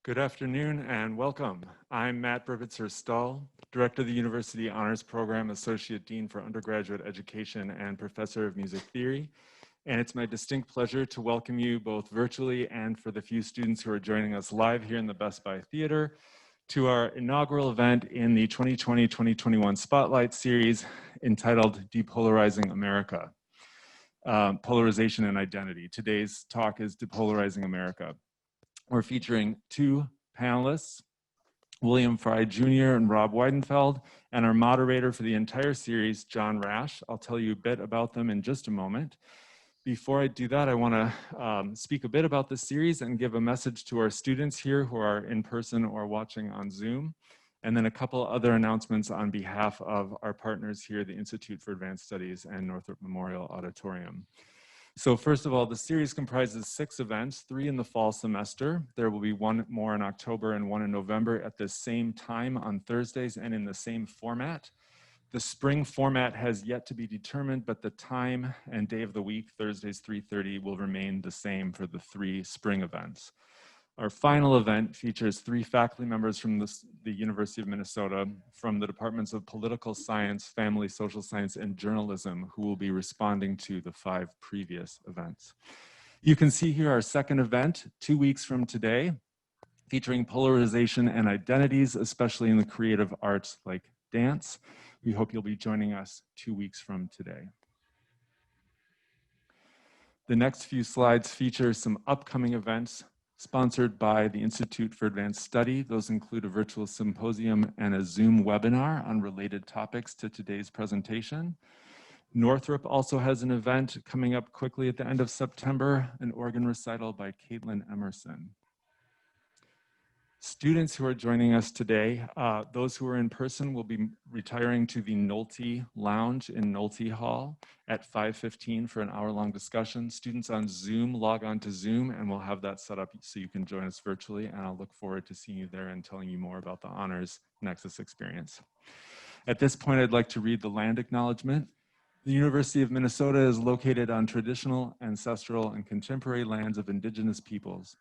Good afternoon and welcome. I'm Matt Burbitzer-Stahl, Director of the University Honors Program, Associate Dean for Undergraduate Education and Professor of Music Theory. And it's my distinct pleasure to welcome you both virtually and for the few students who are joining us live here in the Best Buy Theater to our inaugural event in the 2020-2021 Spotlight Series entitled Depolarizing America, Polarization and Identity. Today's talk is Depolarizing America. We're featuring two panelists, William Frye Jr. and Rob Weidenfeld, and our moderator for the entire series, John Rash. I'll tell you a bit about them in just a moment. Before I do that, I want to speak a bit about the series and give a message to our students here who are in person or watching on Zoom, and then a couple other announcements on behalf of our partners here, the Institute for Advanced Studies and Northrop Memorial Auditorium. So first of all, the series comprises 6 events, 3 in the fall semester. There will be 1 more in October and 1 in November at the same time on Thursdays and in the same format. The spring format has yet to be determined, but the time and day of the week, Thursdays 3:30, will remain the same for the 3 spring events. Our final event features 3 faculty members from the University of Minnesota from the Departments of Political Science, Family, Social Science, and Journalism, who will be responding to the 5 previous events. You can see here our second event, 2 weeks from today, featuring polarization and identities, especially in the creative arts like dance. We hope you'll be joining us 2 weeks from today. The next few slides feature some upcoming events sponsored by the Institute for Advanced Study. Those include a virtual symposium and a Zoom webinar on related topics to today's presentation. Northrop also has an event coming up quickly at the end of September, an organ recital by Caitlin Emerson. Students who are joining us today, those who are in person will be retiring to the Nolte Lounge in Nolte Hall at 5:15 for an hour-long discussion. Students on Zoom, log on to Zoom and we'll have that set up so you can join us virtually, and I'll look forward to seeing you there and telling you more about the Honors Nexus experience. At this point, I'd like to read the land acknowledgement. The University of Minnesota is located on traditional, ancestral, and contemporary lands of indigenous peoples.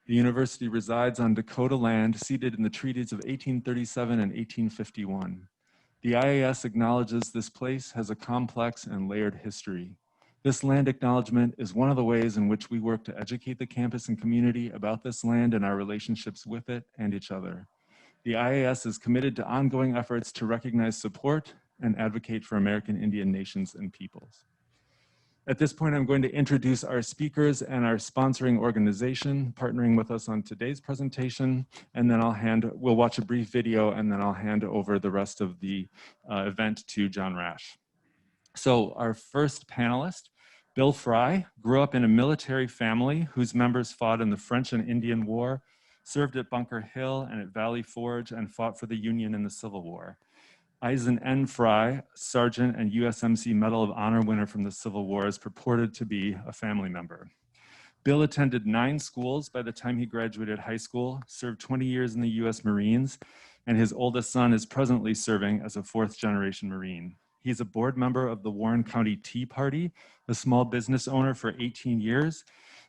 The university resides on Dakota land ceded in the treaties of 1837 and 1851. The IAS acknowledges this place has a complex and layered history. This land acknowledgement is one of the ways in which we work to educate the campus and community about this land and our relationships with it and each other. The IAS is committed to ongoing efforts to recognize, support, and advocate for American Indian nations and peoples. At this point, I'm going to introduce our speakers and our sponsoring organization partnering with us on today's presentation, and then we'll watch a brief video, and then I'll hand over the rest of the event to John Rash. So our first panelist, Bill Frye, grew up in a military family whose members fought in the French and Indian War, served at Bunker Hill and at Valley Forge, and fought for the Union in the Civil War. Eisen N. Frye, Sergeant and USMC Medal of Honor winner from the Civil War, is purported to be a family member. Bill attended 9 schools by the time he graduated high school, served 20 years in the US Marines, and his oldest son is presently serving as a 4th-generation Marine. He's a board member of the Warren County Tea Party, a small business owner for 18 years,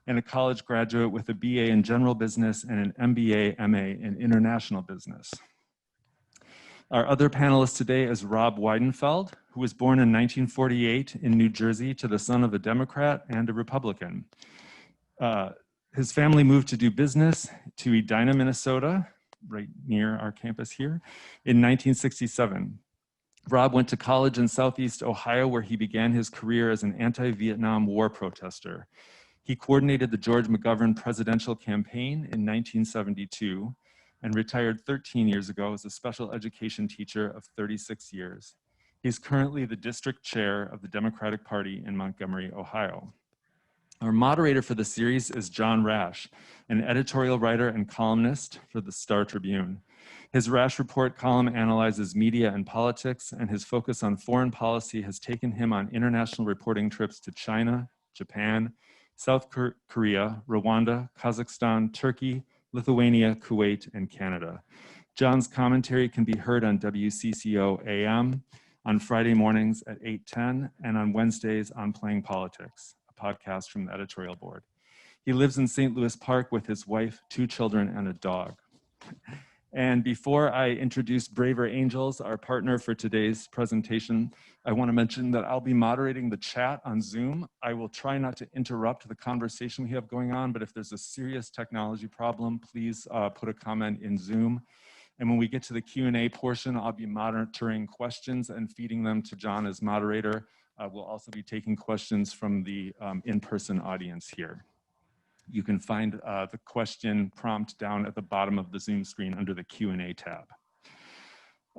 and a college graduate with a BA in general business and an MBA, MA in international business. Our other panelist today is Rob Weidenfeld, who was born in 1948 in New Jersey to the son of a Democrat and a Republican. His family moved to do business to Edina, Minnesota, right near our campus here, in 1967. Rob went to college in Southeast Ohio, where he began his career as an anti-Vietnam War protester. He coordinated the George McGovern presidential campaign in 1972, and retired 13 years ago as a special education teacher of 36 years. He's currently the district chair of the Democratic Party in Montgomery, Ohio. Our moderator for the series is John Rash, an editorial writer and columnist for the Star Tribune. His Rash Report column analyzes media and politics, and his focus on foreign policy has taken him on international reporting trips to China, Japan, South Korea, Rwanda, Kazakhstan, Turkey, Lithuania, Kuwait, and Canada. John's commentary can be heard on WCCO AM on Friday mornings at 8:10 and on Wednesdays on Playing Politics, a podcast from the editorial board. He lives in St. Louis Park with his wife, 2 children, and a dog. And before I introduce Braver Angels, our partner for today's presentation, I want to mention that I'll be moderating the chat on Zoom. I will try not to interrupt the conversation we have going on, but if there's a serious technology problem, please put a comment in Zoom. And when we get to the Q&A portion, I'll be monitoring questions and feeding them to John as moderator. We'll also be taking questions from the in-person audience here. You can find the question prompt down at the bottom of the Zoom screen under the Q&A tab.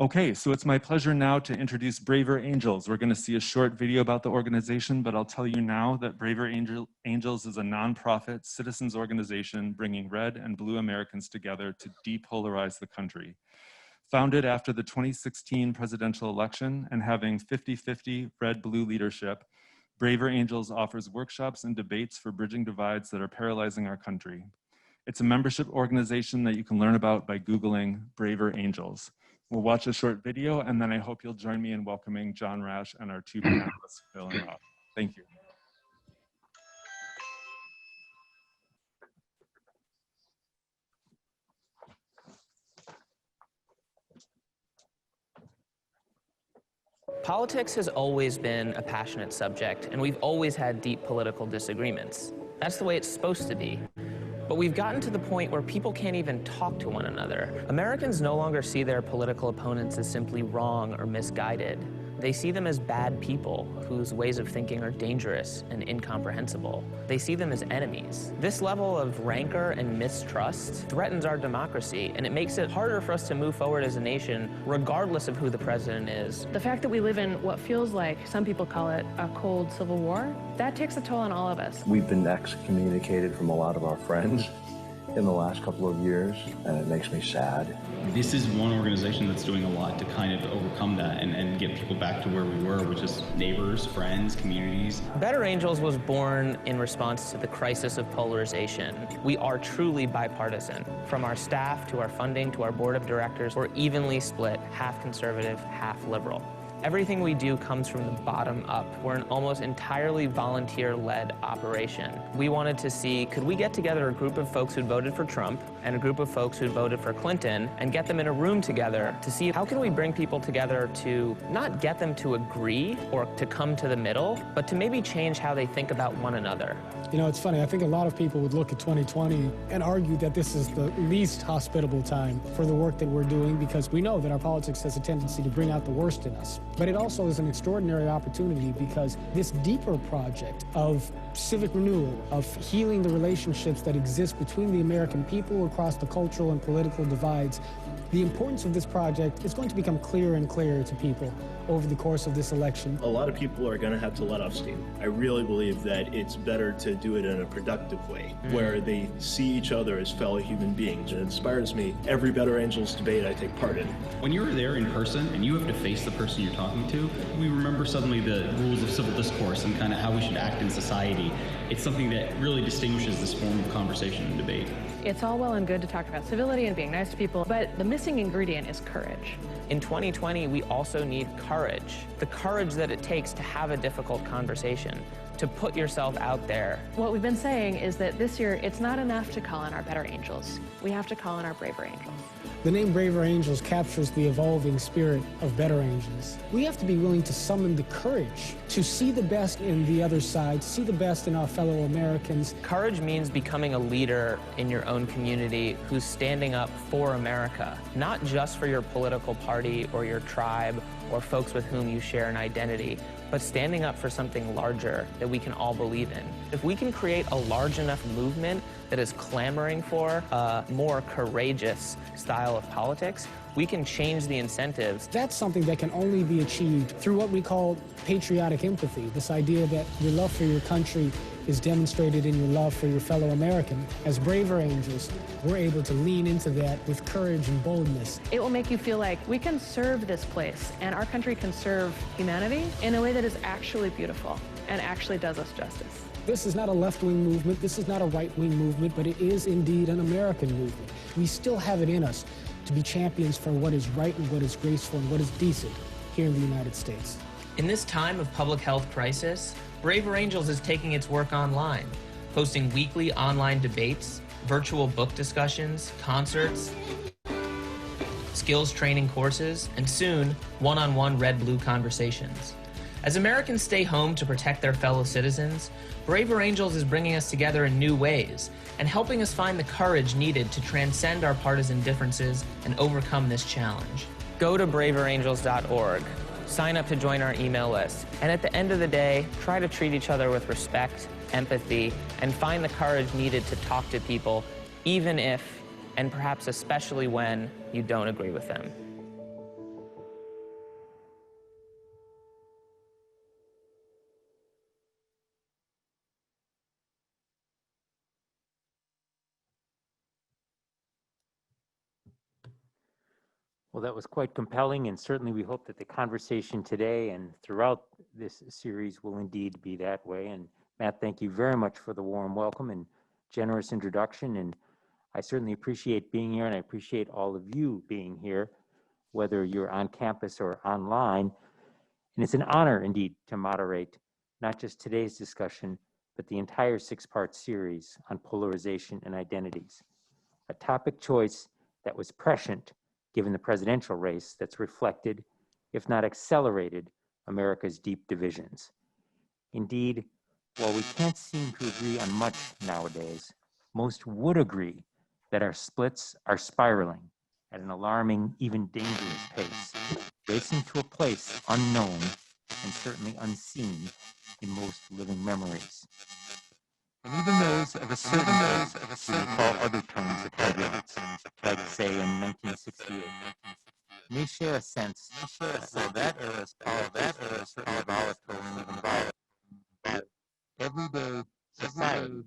Okay, so it's my pleasure now to introduce Braver Angels. We're going to see a short video about the organization, but I'll tell you now that Braver Angels is a nonprofit citizens organization bringing red and blue Americans together to depolarize the country. Founded after the 2016 presidential election and having 50-50 red-blue leadership, Braver Angels offers workshops and debates for bridging divides that are paralyzing our country. It's a membership organization that you can learn about by Googling Braver Angels. We'll watch a short video, and then I hope you'll join me in welcoming John Rash and our two panelists filling up. Thank you. Politics has always been a passionate subject, and we've always had deep political disagreements. That's the way it's supposed to be. But we've gotten to the point where people can't even talk to one another. Americans no longer see their political opponents as simply wrong or misguided. They see them as bad people whose ways of thinking are dangerous and incomprehensible. They see them as enemies. This level of rancor and mistrust threatens our democracy, and it makes it harder for us to move forward as a nation, regardless of who the president is. The fact that we live in what feels like, some people call it a cold civil war, that takes a toll on all of us. We've been excommunicated from a lot of our friends in the last couple of years, and it makes me sad. This is one organization that's doing a lot to kind of overcome that and get people back to where we were, which is neighbors, friends, communities. Better Angels was born in response to the crisis of polarization. We are truly bipartisan. From our staff to our funding to our board of directors, we're evenly split, half conservative, half liberal. Everything we do comes from the bottom up. We're an almost entirely volunteer-led operation. We wanted to see, could we get together a group of folks who'd voted for Trump and a group of folks who'd voted for Clinton and get them in a room together to see how can we bring people together to not get them to agree or to come to the middle, but to maybe change how they think about one another. You know, it's funny, I think a lot of people would look at 2020 and argue that this is the least hospitable time for the work that we're doing because we know that our politics has a tendency to bring out the worst in us. But it also is an extraordinary opportunity because this deeper project of civic renewal, of healing the relationships that exist between the American people across the cultural and political divides, the importance of this project is going to become clearer and clearer to people over the course of this election. A lot of people are going to have to let off steam. I really believe that it's better to do it in a productive way, where they see each other as fellow human beings. It inspires me. Every Better Angels debate I take part in. When you're there in person and you have to face the person you're talking to, we remember suddenly the rules of civil discourse and kind of how we should act in society. It's something that really distinguishes this form of conversation and debate. It's all well and good to talk about civility and being nice to people, but the missing ingredient is courage. In 2020, we also need courage. The courage that it takes to have a difficult conversation, to put yourself out there. What we've been saying is that this year, it's not enough to call in our better angels. We have to call in our braver angels. The name Braver Angels captures the evolving spirit of Better Angels. We have to be willing to summon the courage to see the best in the other side, see the best in our fellow Americans. Courage means becoming a leader in your own community who's standing up for America, not just for your political party or your tribe or folks with whom you share an identity, but standing up for something larger that we can all believe in. If we can create a large enough movement that is clamoring for a more courageous style of politics, we can change the incentives. That's something that can only be achieved through what we call patriotic empathy, this idea that your love for your country is demonstrated in your love for your fellow American. As Braver Angels, we're able to lean into that with courage and boldness. It will make you feel like we can serve this place and our country can serve humanity in a way that is actually beautiful and actually does us justice. This is not a left-wing movement, this is not a right-wing movement, but it is indeed an American movement. We still have it in us to be champions for what is right and what is graceful and what is decent here in the United States. In this time of public health crisis, Braver Angels is taking its work online, hosting weekly online debates, virtual book discussions, concerts, skills training courses, and soon, one-on-one red-blue conversations. As Americans stay home to protect their fellow citizens, Braver Angels is bringing us together in new ways and helping us find the courage needed to transcend our partisan differences and overcome this challenge. Go to braverangels.org, sign up to join our email list, and at the end of the day, try to treat each other with respect, empathy, and find the courage needed to talk to people, even if, and perhaps especially when, you don't agree with them. Well, that was quite compelling, and certainly we hope that the conversation today and throughout this series will indeed be that way. And Matt, thank you very much for the warm welcome and generous introduction. And I certainly appreciate being here, and I appreciate all of you being here, whether you're on campus or online. And it's an honor indeed to moderate not just today's discussion, but the entire 6-part series on polarization and identities, a topic choice that was prescient given the presidential race that's reflected, if not accelerated, America's deep divisions. Indeed, while we can't seem to agree on much nowadays, most would agree that our splits are spiraling at an alarming, even dangerous pace, racing to a place unknown and certainly unseen in most living memories. And even those of a certain age who recall other terms of turbulence, like say in 1968, may share a sense that that era's politics were certainly volatile and even violent. But everyday society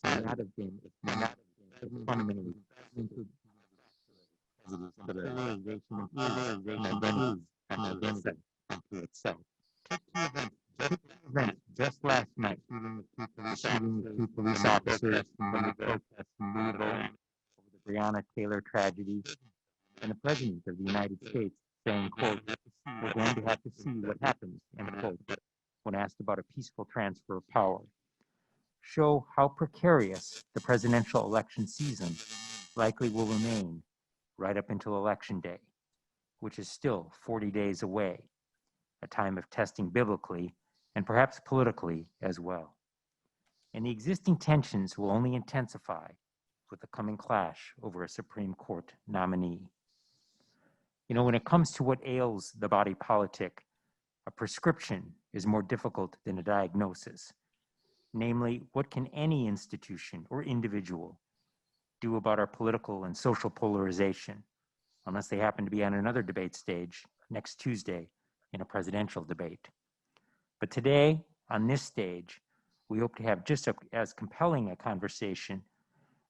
may not have been, it may not have been fundamentally into the polarization of identity into itself. Event just last night, shooting two police officers from the protest in Louisville over the Breonna Taylor tragedy, and the President of the United States saying, quote, "We're going to have to see what happens," end quote, when asked about a peaceful transfer of power, show how precarious the presidential election season likely will remain right up until Election Day, which is still 40 days away, a time of testing biblically and perhaps politically as well. And the existing tensions will only intensify with the coming clash over a Supreme Court nominee. You know, when it comes to what ails the body politic, a prescription is more difficult than a diagnosis. Namely, what can any institution or individual do about our political and social polarization, unless they happen to be on another debate stage next Tuesday in a presidential debate? But today, on this stage, we hope to have just as compelling a conversation,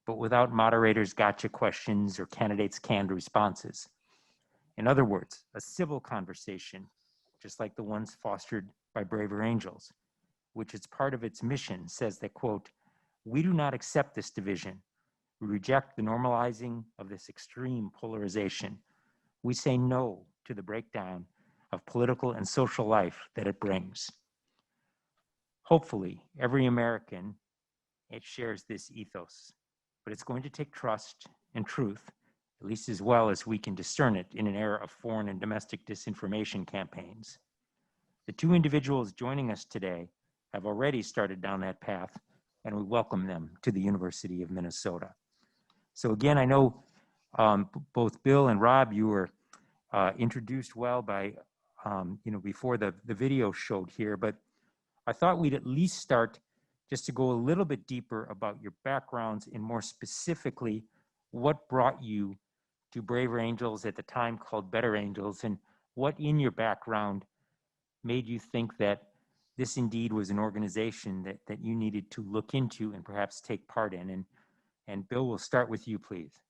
but without moderators' gotcha questions or candidates' canned responses. In other words, a civil conversation, just like the ones fostered by Braver Angels, which as part of its mission says that, quote, "We do not accept this division. We reject the normalizing of this extreme polarization. We say no to the breakdown of political and social life that it brings." Hopefully, every American shares this ethos, but it's going to take trust and truth, at least as well as we can discern it in an era of foreign and domestic disinformation campaigns. The two individuals joining us today have already started down that path, and we welcome them to the University of Minnesota. So again, I know both Bill and Rob, you were introduced well by, before the video showed here, but I thought we'd at least start just to go a little bit deeper about your backgrounds and more specifically, what brought you to Braver Angels at the time called Better Angels, and what in your background made you think that this indeed was an organization that you needed to look into and perhaps take part in. And Bill, we'll start with you, please.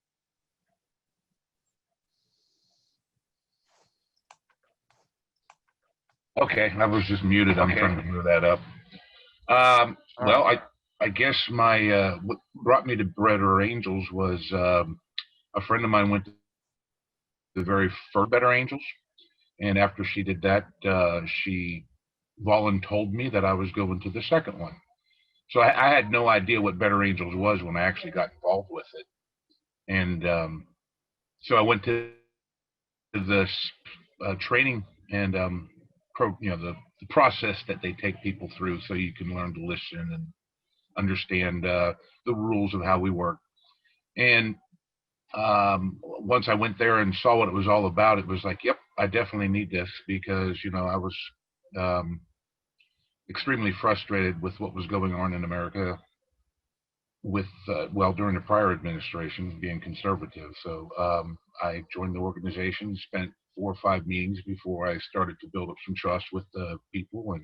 Okay, I was just muted. I'm trying to clear that up. Well, I guess what brought me to Better Angels was a friend of mine went to the very first Better Angels, and after she did that, she voluntold me that I was going to the second one. So I had no idea what Better Angels was when I actually got involved with it, and so I went to this training and the process that they take people through, so you can learn to listen and understand the rules of how we work. And once I went there and saw what it was all about, it was like, yep, I definitely need this, because I was extremely frustrated with what was going on in America with during the prior administration, being conservative. So I joined the organization, spent 4 or 5 meetings before I started to build up some trust with the people, and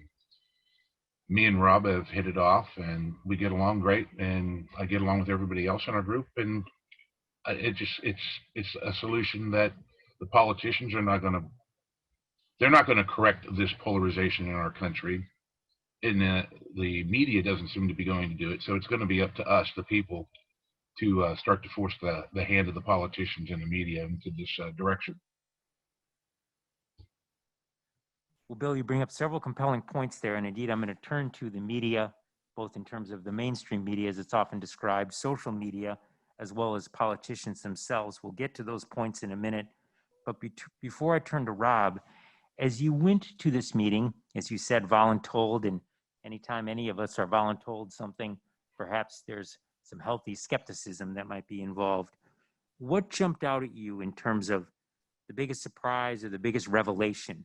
me and Rob have hit it off, and we get along great, and I get along with everybody else in our group, and it's a solution that the politicians are not going to correct this polarization in our country, and the media doesn't seem to be going to do it. So it's going to be up to us, the people, to start to force the hand of the politicians and the media into this direction. Well, Bill, you bring up several compelling points there, and indeed I'm going to turn to the media, both in terms of the mainstream media as it's often described, social media, as well as politicians themselves. We'll get to those points in a minute. But before I turn to Rob, as you went to this meeting, as you said, voluntold, and anytime any of us are voluntold something, perhaps there's some healthy skepticism that might be involved. What jumped out at you in terms of the biggest surprise or the biggest revelation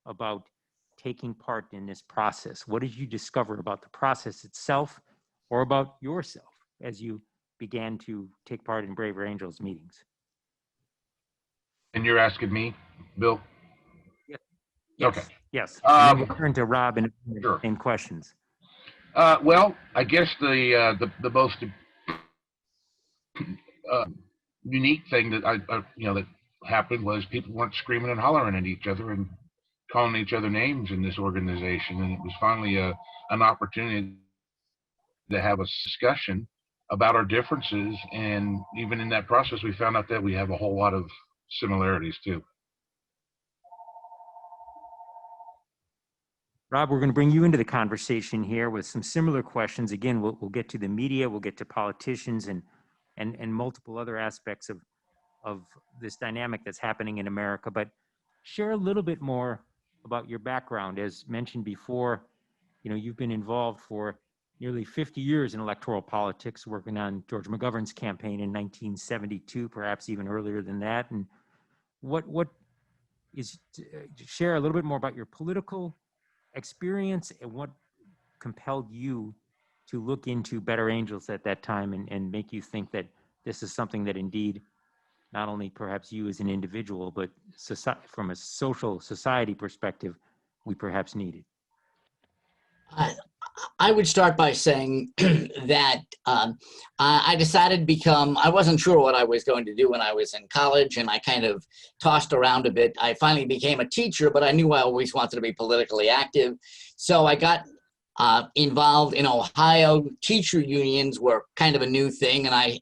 about taking part in this process? What did you discover about the process itself, or about yourself as you began to take part in Braver Angels meetings? And you're asking me, Bill? Yes. Okay. Yes. And then we'll turn to Rob and sure. Same questions. Well, I guess the most unique thing that that happened was people weren't screaming and hollering at each other and calling each other names in this organization, and it was finally an opportunity to have a discussion about our differences, and even in that process we found out that we have a whole lot of similarities too. Rob, we're going to bring you into the conversation here with some similar questions. Again, we'll get to the media, we'll get to politicians, and multiple other aspects of this dynamic that's happening in America. But share a little bit more about your background. As mentioned before, you've been involved for nearly 50 years in electoral politics, working on George McGovern's campaign in 1972, perhaps even earlier than that. And share a little bit more about your political experience and what compelled you to look into Better Angels at that time and make you think that this is something that indeed not only perhaps you as an individual, but from a social society perspective, we perhaps needed. I would start by saying that I decided I wasn't sure what I was going to do when I was in college, and I kind of tossed around a bit. I finally became a teacher, but I knew I always wanted to be politically active. So I got involved in Ohio. Teacher unions were kind of a new thing, and I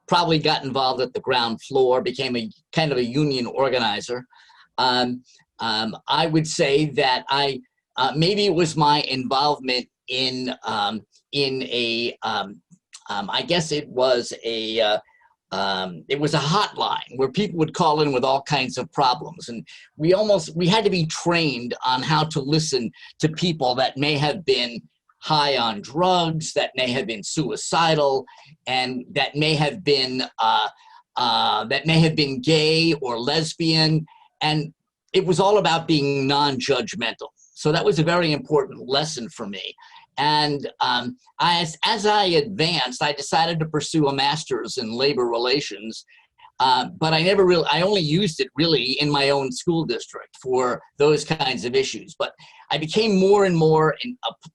probably got involved at the ground floor, became a kind of a union organizer. I would say that maybe it was my involvement in a I guess it was a hotline where people would call in with all kinds of problems, and we had to be trained on how to listen to people that may have been high on drugs, that may have been suicidal, and that may have been gay or lesbian, and it was all about being non-judgmental. So that was a very important lesson for me. And as I advanced, I decided to pursue a master's in labor relations, but I only used it really in my own school district for those kinds of issues. But I became more and more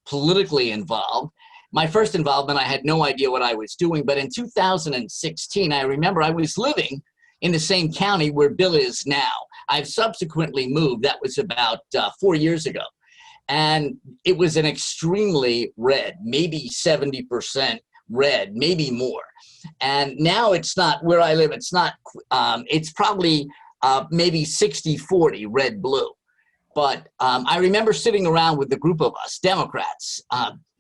politically involved. My first involvement, I had no idea what I was doing, but in 2016, I remember I was living in the same county where Bill is now. I've subsequently moved. That was about 4 years ago. And it was an extremely red, maybe 70% red, maybe more. And now it's not where I live. It's not, it's probably maybe 60-40 red-blue. But I remember sitting around with the group of us, Democrats,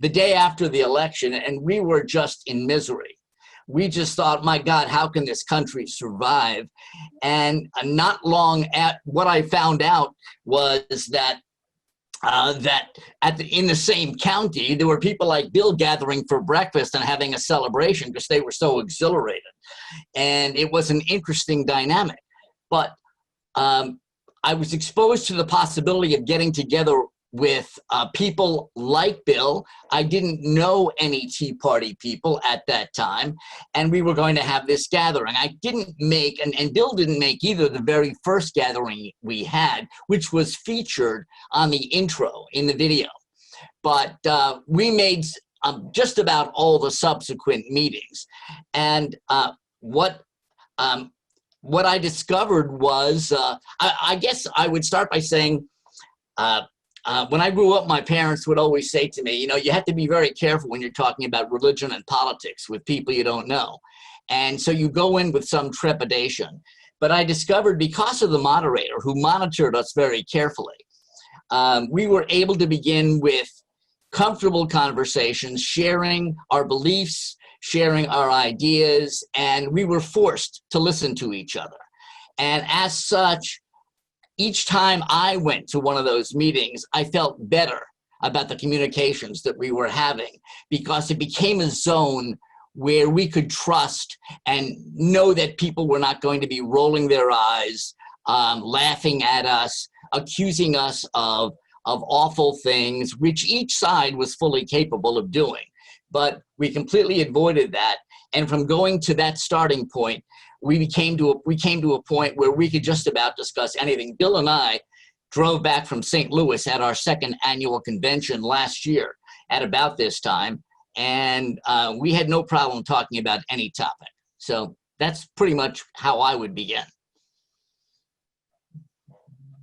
the day after the election, and we were just in misery. we just thought, my God, how can this country survive? And not long at what I found out was that in the same county, there were people like Bill gathering for breakfast and having a celebration because they were so exhilarated. And it was an interesting dynamic. But I was exposed to the possibility of getting together with people like Bill. I didn't know any Tea Party people at that time, and we were going to have this gathering. I didn't make, and Bill didn't make either, the very first gathering we had, which was featured on the intro in the video. But we made just about all the subsequent meetings. And what I discovered was, I guess I would start by saying, when I grew up, my parents would always say to me, you know, you have to be very careful when you're talking about religion and politics with people you don't know. And so you go in with some trepidation. But I discovered, because of the moderator who monitored us very carefully, we were able to begin with comfortable conversations, sharing our beliefs, sharing our ideas, and we were forced to listen to each other. And as such, each time I went to one of those meetings, I felt better about the communications that we were having, because it became a zone where we could trust and know that people were not going to be rolling their eyes, laughing at us, accusing us of awful things, which each side was fully capable of doing. But we completely avoided that. And from going to that starting point, we came to a point where we could just about discuss anything. Bill and I drove back from St. Louis at our second annual convention last year at about this time, and we had no problem talking about any topic. So that's pretty much how I would begin.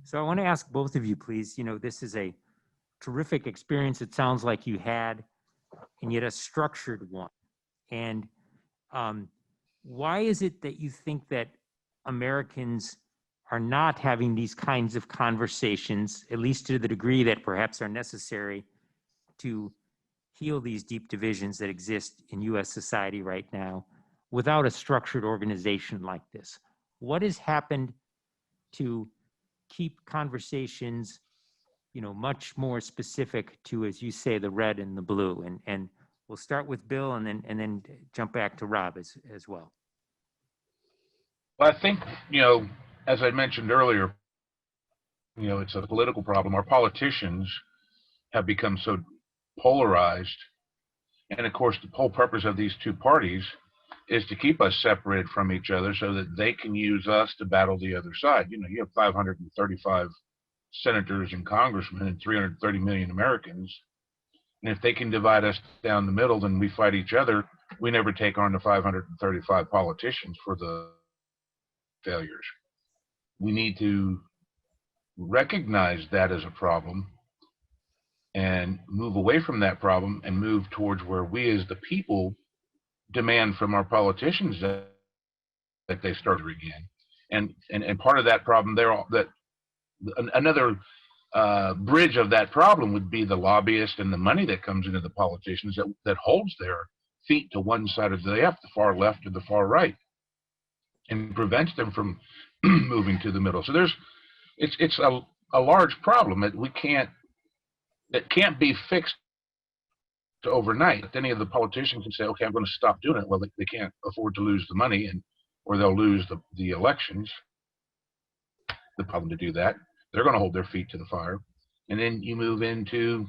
So I want to ask both of you, please, you know, this is a terrific experience it sounds like you had, and yet a structured one. And why is it that you think that Americans are not having these kinds of conversations, at least to the degree that perhaps are necessary to heal these deep divisions that exist in US society right now, without a structured organization like this? What has happened to keep conversations, you know, much more specific to, as you say, the red and the blue? And we'll start with Bill and then jump back to Rob as well. Well, I think, you know, as I mentioned earlier, you know, it's a political problem. Our politicians have become so polarized. And of course, the whole purpose of these two parties is to keep us separated from each other so that they can use us to battle the other side. You know, you have 535 senators and congressmen and 330 million Americans. And if they can divide us down the middle, then we fight each other. We never take on the 535 politicians for the failures. We need to recognize that as a problem and move away from that problem and move towards where we as the people demand from our politicians that they start again. And part of that problem there, that another bridge of that problem would be the lobbyists and the money that comes into the politicians that holds their feet to one side of the far left or the far right, and prevents them from moving to the middle. So it's a large problem that can't be fixed overnight. Any of the politicians can say, okay, I'm going to stop doing it. Well, they can't afford to lose the money, or they'll lose the elections. The problem to do that, they're going to hold their feet to the fire. And then you move into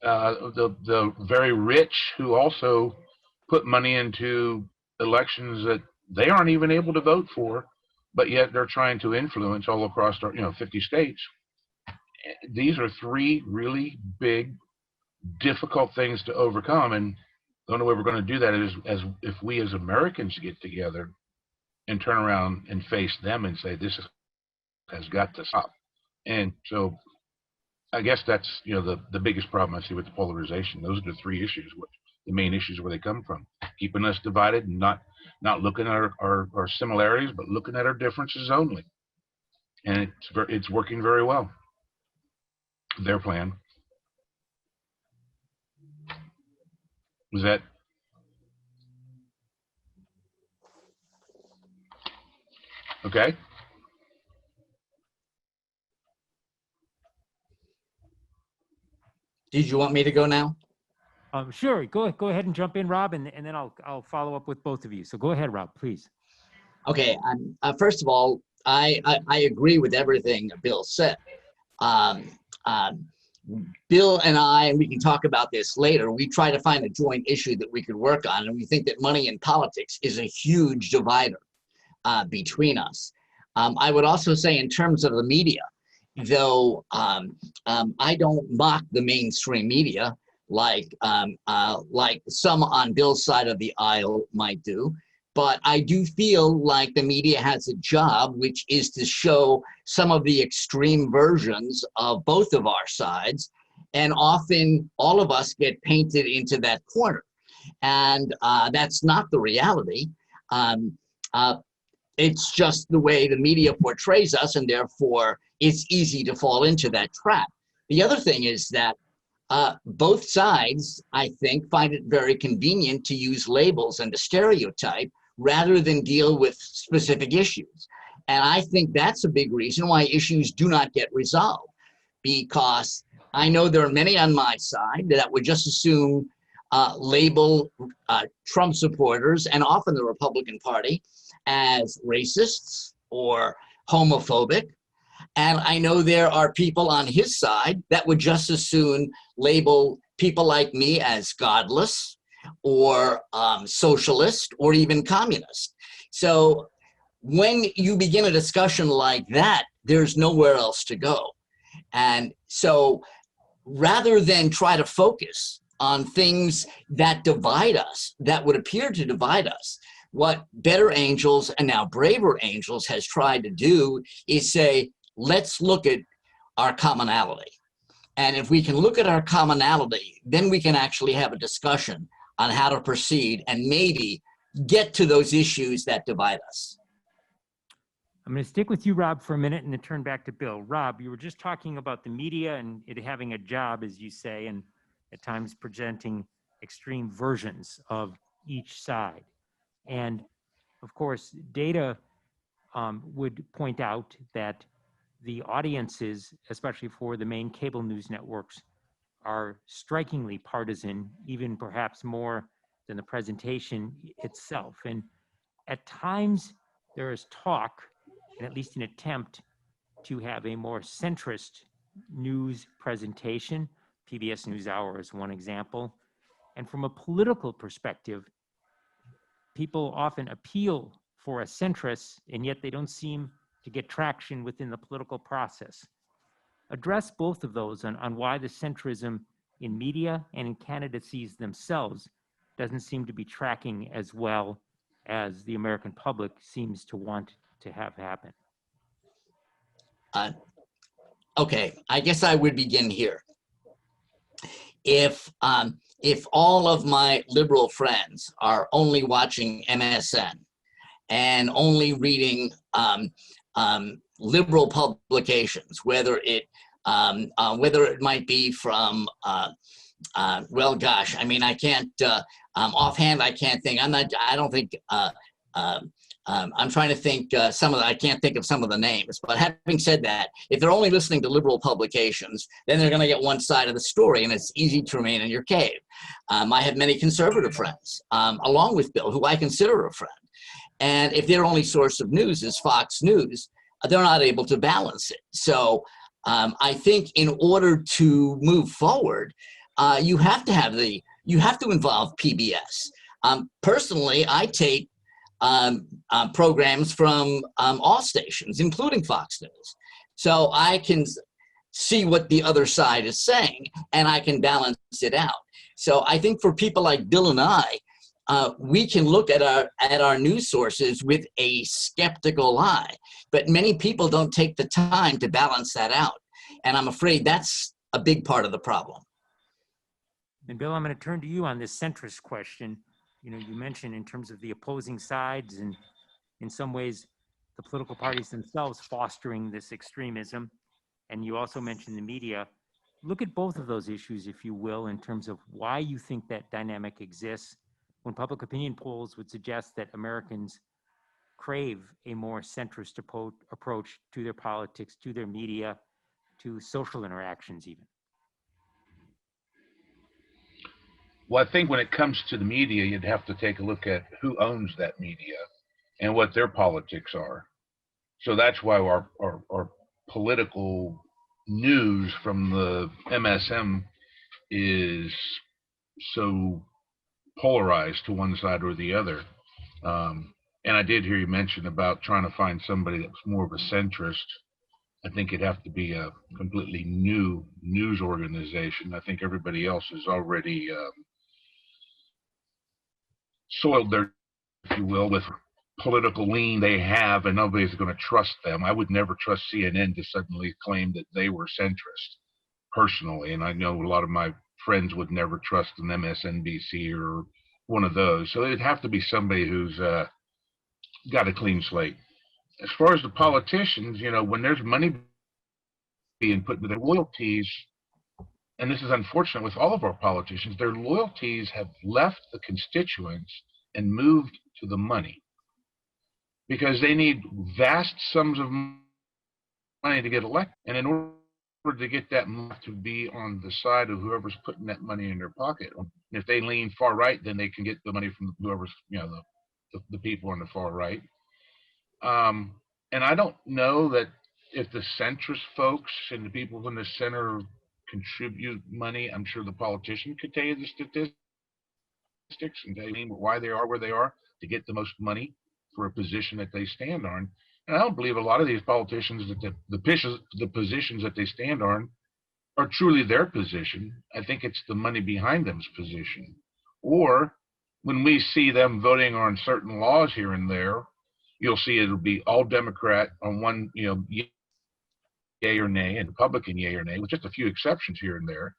the very rich, who also put money into elections that they aren't even able to vote for, but yet they're trying to influence all across our 50 states. These are three really big, difficult things to overcome, and the only way we're going to do that is if we as Americans get together and turn around and face them and say, this has got to stop. And so I guess that's the biggest problem I see with the polarization. Those are the three issues, the main issues where they come from: keeping us divided and not looking at our similarities, but looking at our differences only. And it's working very well, their plan. Was that? Okay. Did you want me to go now? Sure, go ahead and jump in, Rob, and then I'll follow up with both of you. So go ahead, Rob, please. Okay. First of all, I agree with everything Bill said. Um, um, Bill and I, and we can talk about this later, we try to find a joint issue that we could work on, and we think that money in politics is a huge divider between us. I would also say in terms of the media, though I don't mock the mainstream media like some on Bill's side of the aisle might do, but I do feel like the media has a job, which is to show some of the extreme versions of both of our sides, and often all of us get painted into that corner, and that's not the reality. It's just the way the media portrays us, and therefore it's easy to fall into that trap. The other thing is that both sides, I think, find it very convenient to use labels and to stereotype rather than deal with specific issues. And I think that's a big reason why issues do not get resolved, because I know there are many on my side that would just assume label Trump supporters, and often the Republican Party, as racists or homophobic. And I know there are people on his side that would just as soon label people like me as godless or socialist or even communist. So when you begin a discussion like that, there's nowhere else to go. And so rather than try to focus on things that divide us, that would appear to divide us, what Better Angels and now Braver Angels has tried to do is say, let's look at our commonality. And if we can look at our commonality, then we can actually have a discussion on how to proceed and maybe get to those issues that divide us. I'm going to stick with you, Rob, for a minute and then turn back to Bill. Rob, you were just talking about the media and it having a job, as you say, and at times presenting extreme versions of each side. And of course, data would point out that the audiences, especially for the main cable news networks, are strikingly partisan, even perhaps more than the presentation itself. And at times there is talk, and at least an attempt, to have a more centrist news presentation. PBS NewsHour is one example. And from a political perspective, people often appeal for a centrist, and yet they don't seem to get traction within the political process. Address both of those on why the centrism in media and in candidacies themselves doesn't seem to be tracking as well as the American public seems to want to have happen. Okay, I guess I would begin here. If all of my liberal friends are only watching MSN and only reading liberal publications, whether it might be from well, gosh, I mean, I can't offhand. I can't think. I don't think. I'm trying to think I can't think of some of the names, but having said that, if they're only listening to liberal publications, then they're going to get one side of the story, and it's easy to remain in your cave. I have many conservative friends, along with Bill, who I consider a friend. And if their only source of news is Fox News, they're not able to balance it. So I think in order to move forward, you have to involve PBS. Personally, I take programs from all stations, including Fox News. So I can see what the other side is saying, and I can balance it out. So I think for people like Bill and I, we can look at our news sources with a skeptical eye, but many people don't take the time to balance that out. And I'm afraid that's a big part of the problem. And Bill, I'm going to turn to you on this centrist question. You know, you mentioned in terms of the opposing sides and in some ways the political parties themselves fostering this extremism. And you also mentioned the media. Look at both of those issues, if you will, in terms of why you think that dynamic exists. When public opinion polls would suggest that Americans crave a more centrist approach to their politics, to their media, to social interactions even? Well, I think when it comes to the media, you'd have to take a look at who owns that media and what their politics are. So that's why our political news from the MSM is so polarized to one side or the other. And I did hear you mention about trying to find somebody that's more of a centrist. I think it'd have to be a completely new news organization. I think everybody else has already soiled their, if you will, with political lean they have, and nobody's going to trust them. I would never trust CNN to suddenly claim that they were centrist, personally. And I know a lot of my friends would never trust an MSNBC or one of those. So it'd have to be somebody who's got a clean slate. As far as the politicians, you know, when there's money being put into their loyalties, and this is unfortunate with all of our politicians, their loyalties have left the constituents and moved to the money, because they need vast sums of money to get elected. And in order to get that money to be on the side of whoever's putting that money in their pocket, and if they lean far right, then they can get the money from whoever's, you know, the people on the far right. And I don't know that if the centrist folks and the people in the center contribute money, I'm sure the politician could tell you the statistics and tell you why they are where they are to get the most money for a position that they stand on. And I don't believe a lot of these politicians that the positions that they stand on are truly their position. I think it's the money behind them's position. Or when we see them voting on certain laws here and there, you'll see it'll be all Democrat on one, you know, yay or nay, and Republican yay or nay, with just a few exceptions here and there.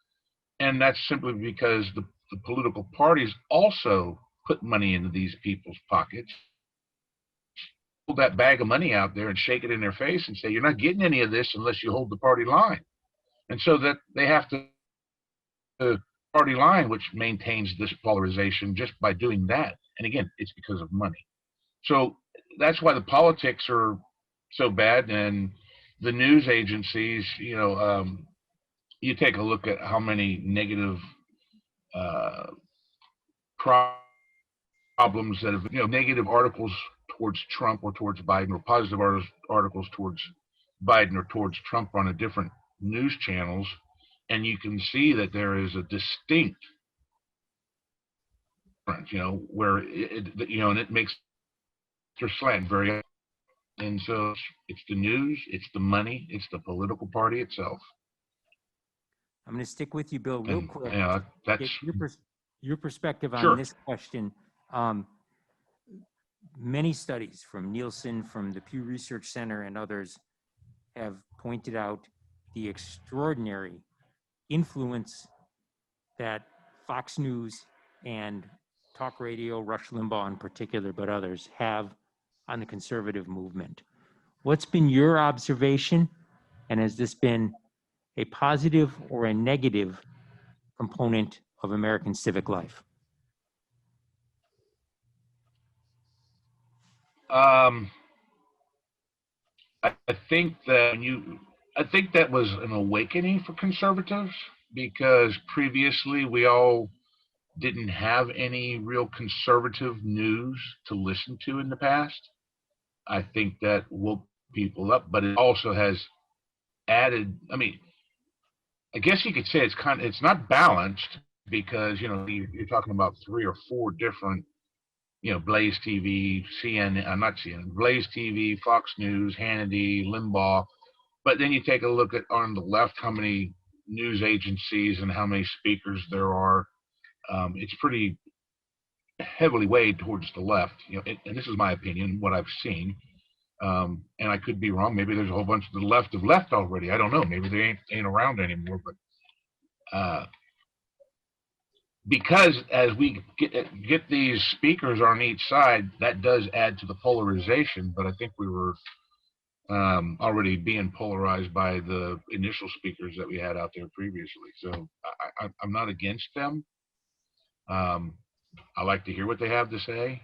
And that's simply because the political parties also put money into these people's pockets, pull that bag of money out there and shake it in their face and say, you're not getting any of this unless you hold the party line. And so that they have to, the party line, which maintains this polarization just by doing that. And again, it's because of money. So that's why the politics are so bad. And the news agencies, you know, you take a look at how many negative problems that have, you know, negative articles towards Trump or towards Biden, or positive articles towards Biden or towards Trump on a different news channels. And you can see that there is a distinct difference, you know, where you know, and it makes their slant very. And so it's the news, it's the money, it's the political party itself. I'm going to stick with you, Bill, real quick. That's get your perspective on sure. this question. Many studies from Nielsen, from the Pew Research Center, and others have pointed out the extraordinary influence that Fox News and talk radio, Rush Limbaugh in particular, but others, have on the conservative movement. What's been your observation, and has this been a positive or a negative component of American civic life? I think that was an awakening for conservatives, because previously we all didn't have any real conservative news to listen to in the past. I think that woke people up, but it also has added, I mean, I guess you could say it's not balanced, because, you know, you're talking about 3 or 4 different, you know, Blaze TV, not CNN, Blaze TV, Fox News, Hannity, Limbaugh. But then you take a look at on the left how many news agencies and how many speakers there are. It's pretty heavily weighed towards the left, you know, and this is my opinion, what I've seen. And I could be wrong. Maybe there's a whole bunch of the left have left already. I don't know. Maybe they ain't around anymore. But because as we get these speakers on each side, that does add to the polarization. But I think we were already being polarized by the initial speakers that we had out there previously. So I'm not against them. I like to hear what they have to say.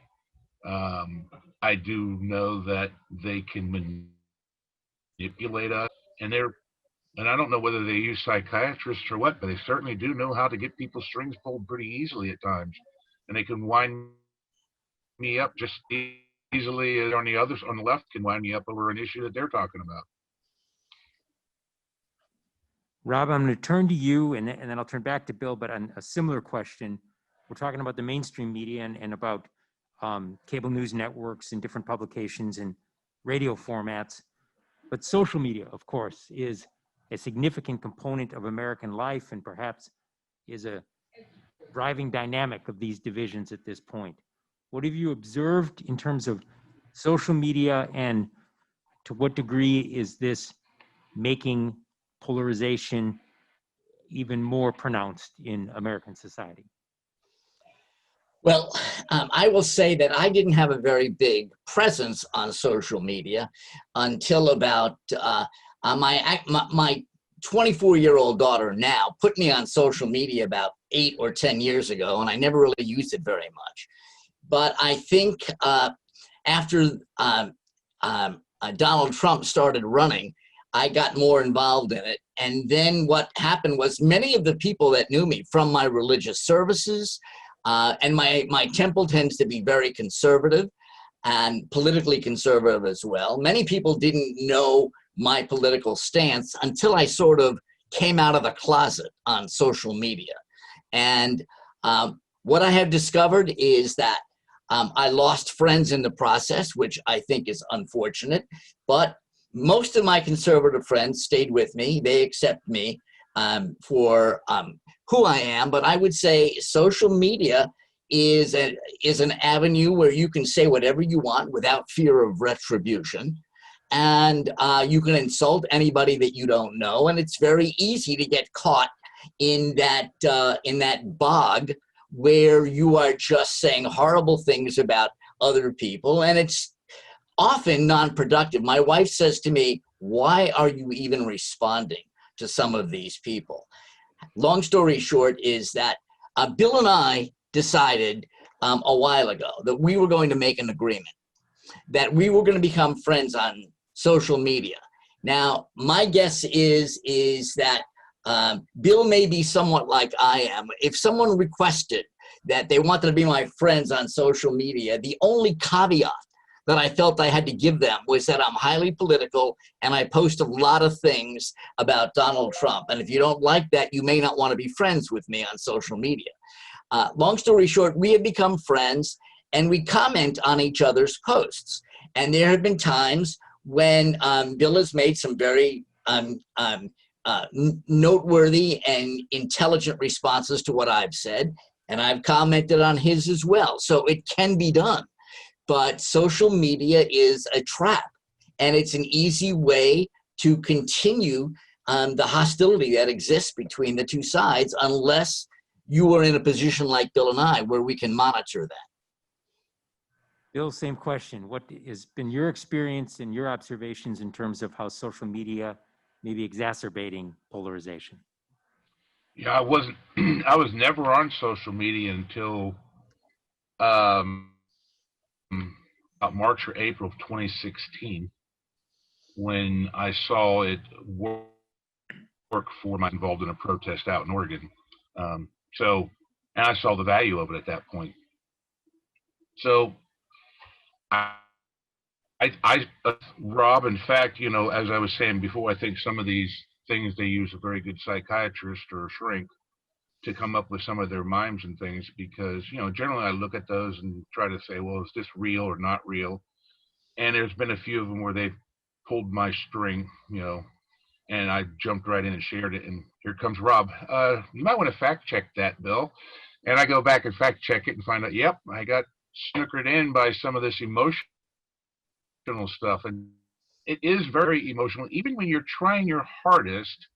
I do know that they can manipulate us, and I don't know whether they use psychiatrists or what, but they certainly do know how to get people's strings pulled pretty easily at times, and they can wind me up just easily as on the left can wind me up over an issue that they're talking about. Rob, I'm going to turn to you, and then I'll turn back to Bill, but on a similar question. We're talking about the mainstream media and about cable news networks and different publications and radio formats. But social media, of course, is a significant component of American life and perhaps is a driving dynamic of these divisions at this point. What have you observed in terms of social media, and to what degree is this making polarization even more pronounced in American society? Well, I will say that I didn't have a very big presence on social media until about my 24-year-old daughter now put me on social media about 8 or 10 years ago, and I never really used it very much. But I think after Donald Trump started running, I got more involved in it. And then what happened was many of the people that knew me from my religious services, and my temple tends to be very conservative and politically conservative as well. Many people didn't know my political stance until I sort of came out of the closet on social media. And what I have discovered is that I lost friends in the process, which I think is unfortunate, but most of my conservative friends stayed with me. They accept me for who I am, but I would say social media is an avenue where you can say whatever you want without fear of retribution. And you can insult anybody that you don't know, and it's very easy to get caught in that bog where you are just saying horrible things about other people, and it's often non-productive. My wife says to me, "Why are you even responding to some of these people?" Long story short is that Bill and I decided a while ago that we were going to make an agreement, that we were going to become friends on social media. Now, my guess is that Bill may be somewhat like I am. If someone requested that they wanted to be my friends on social media, the only caveat that I felt I had to give them was that I'm highly political and I post a lot of things about Donald Trump. And if you don't like that, you may not want to be friends with me on social media. Long story short, we have become friends and we comment on each other's posts. And there have been times when Bill has made some very noteworthy and intelligent responses to what I've said, and I've commented on his as well. So it can be done. But social media is a trap, and it's an easy way to continue the hostility that exists between the two sides unless you are in a position like Bill and I where we can monitor that. Bill, same question. What has been your experience and your observations in terms of how social media may be exacerbating polarization? Yeah, I was never on social media until about March or April of 2016, when I saw it work for my involved in a protest out in Oregon. And I saw the value of it at that point. So Rob, in fact, as I was saying before, I think some of these things, they use a very good psychiatrist or a shrink to come up with some of their mimes and things, because, generally I look at those and try to say, well, is this real or not real? And there's been a few of them where they've pulled my string, and I jumped right in and shared it. And here comes Rob. You might want to fact check that, Bill. And I go back and fact check it and find out, yep, I got snookered in by some of this emotional stuff. And it is very emotional, even when you're trying your hardest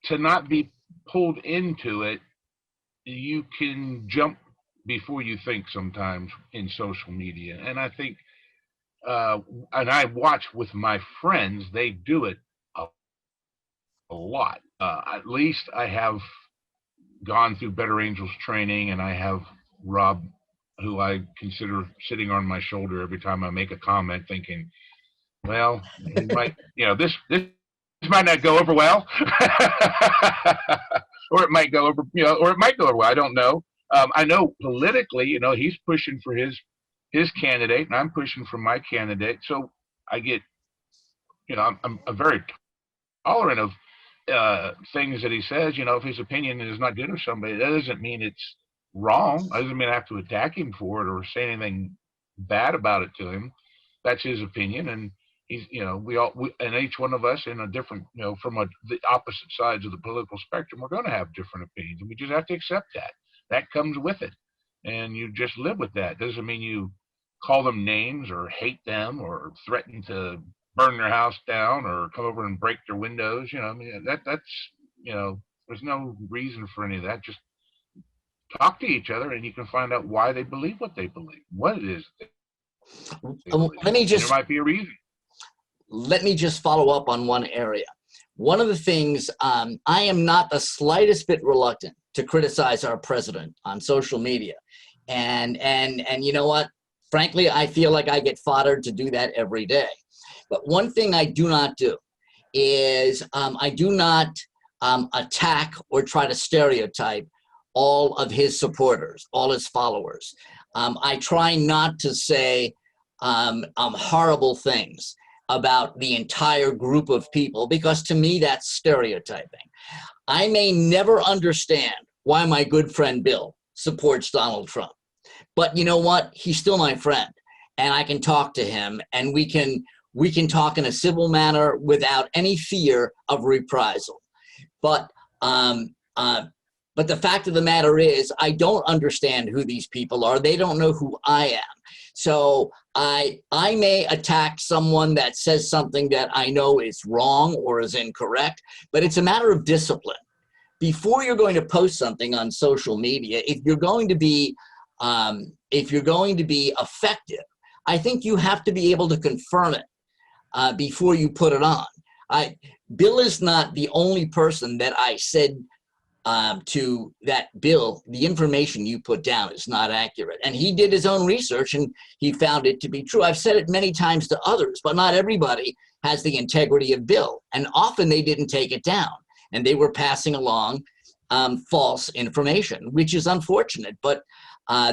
to not be pulled into it. You can jump before you think sometimes in social media. And I think, and I watch with my friends, they do it a lot. At least I have gone through Better Angels training, and I have Rob who I consider sitting on my shoulder every time I make a comment, thinking, well, he might, this might not go over well, or it might go over, or it might go over well. I don't know. I know politically, he's pushing for his candidate, and I'm pushing for my candidate. So I get, I'm very tolerant of things that he says. If his opinion is not good of somebody, that doesn't mean it's wrong. That doesn't mean I have to attack him for it or say anything bad about it to him. That's his opinion, and he's, and each one of us in a different, from the opposite sides of the political spectrum, we're going to have different opinions, and we just have to accept that. That comes with it, and you just live with that. Doesn't mean you call them names or hate them or threaten to burn their house down or come over and break their windows. That's there's no reason for any of that. Just talk to each other, and you can find out why they believe what they believe, what it is they believe. There might be a reason. Let me just follow up on one area. One of the things, I am not the slightest bit reluctant to criticize our president on social media. And you know what? Frankly, I feel like I get foddered to do that every day. But one thing I do not do is I do not attack or try to stereotype all of his supporters, all his followers. I try not to say horrible things about the entire group of people, because to me that's stereotyping. I may never understand why my good friend Bill supports Donald Trump, but you know what? He's still my friend, and I can talk to him, and we can talk in a civil manner without any fear of reprisal. But the fact of the matter is, I don't understand who these people are. They don't know who I am. So I may attack someone that says something that I know is wrong or is incorrect, but it's a matter of discipline. Before you're going to post something on social media, if you're going to be effective, I think you have to be able to confirm it before you put it on. Bill is not the only person that I said to that, Bill, the information you put down is not accurate. And he did his own research and he found it to be true. I've said it many times to others, but not everybody has the integrity of Bill. And often they didn't take it down and they were passing along false information, which is unfortunate, but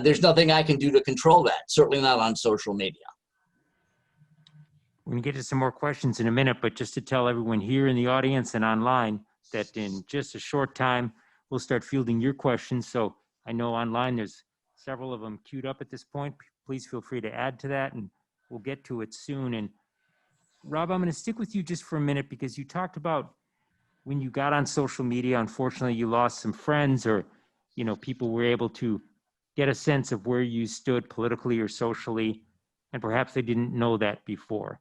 there's nothing I can do to control that, certainly not on social media. We're going to get to some more questions in a minute, but just to tell everyone here in the audience and online that in just a short time, we'll start fielding your questions. So I know online there's several of them queued up at this point. Please feel free to add to that, and we'll get to it soon. And Rob, I'm going to stick with you just for a minute, because you talked about when you got on social media, unfortunately, you lost some friends, or people were able to get a sense of where you stood politically or socially, and perhaps they didn't know that before.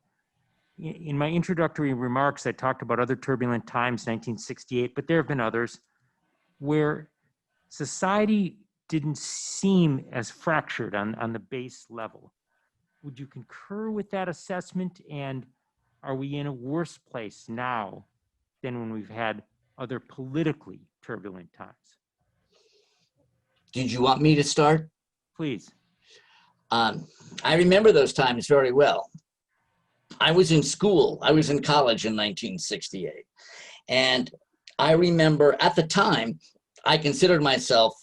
In my introductory remarks, I talked about other turbulent times, 1968, but there have been others where society didn't seem as fractured on the base level. Would you concur with that assessment? And are we in a worse place now than when we've had other politically turbulent times? Did you want me to start? Please. I remember those times very well. I was in school. I was in college in 1968. And I remember at the time, I considered myself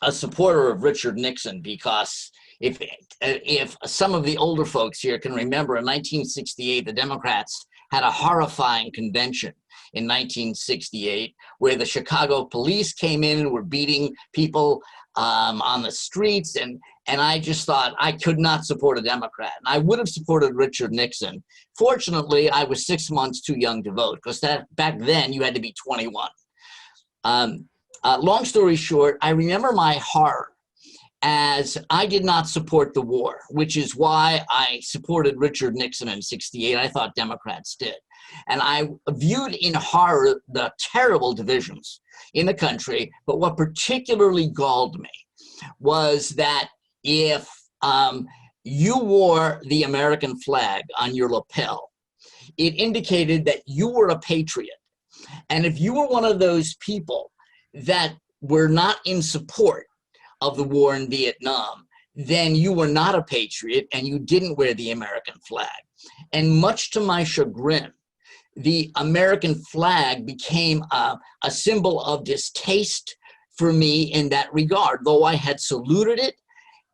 a supporter of Richard Nixon, because if some of the older folks here can remember, in 1968, the Democrats had a horrifying convention in 1968 where the Chicago police came in and were beating people on the streets. And I just thought I could not support a Democrat. And I would have supported Richard Nixon. Fortunately, I was 6 months too young to vote, because back then you had to be 21. Long story short, I remember my horror as I did not support the war, which is why I supported Richard Nixon in '68. I thought Democrats did. And I viewed in horror the terrible divisions in the country. But what particularly galled me was that if you wore the American flag on your lapel, it indicated that you were a patriot. And if you were one of those people that were not in support of the war in Vietnam, then you were not a patriot and you didn't wear the American flag. And much to my chagrin, the American flag became a symbol of distaste for me in that regard. Though I had saluted it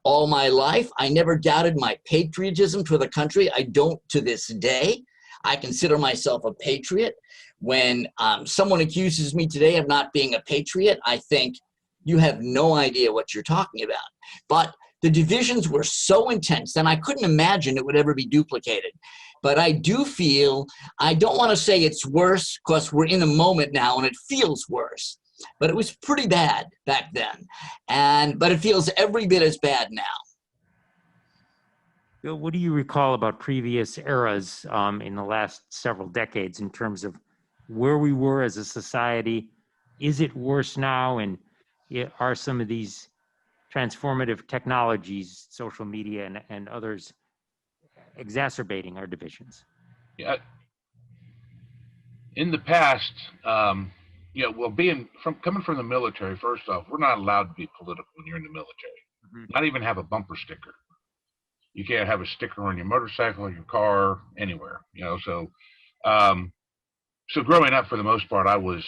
all my life, I never doubted my patriotism for the country. I don't to this day. I consider myself a patriot. When someone accuses me today of not being a patriot, I think, you have no idea what you're talking about. But the divisions were so intense, and I couldn't imagine it would ever be duplicated. But I do feel, I don't want to say it's worse, because we're in a moment now and it feels worse. But it was pretty bad back then. But it feels every bit as bad now. Bill, what do you recall about previous eras in the last several decades in terms of where we were as a society? Is it worse now? And are some of these transformative technologies, social media and others, exacerbating our divisions? Yeah. In the past, well, coming from the military, first off, we're not allowed to be political when you're in the military. Mm-hmm. Not even have a bumper sticker. You can't have a sticker on your motorcycle or your car, anywhere, so growing up, for the most part, I was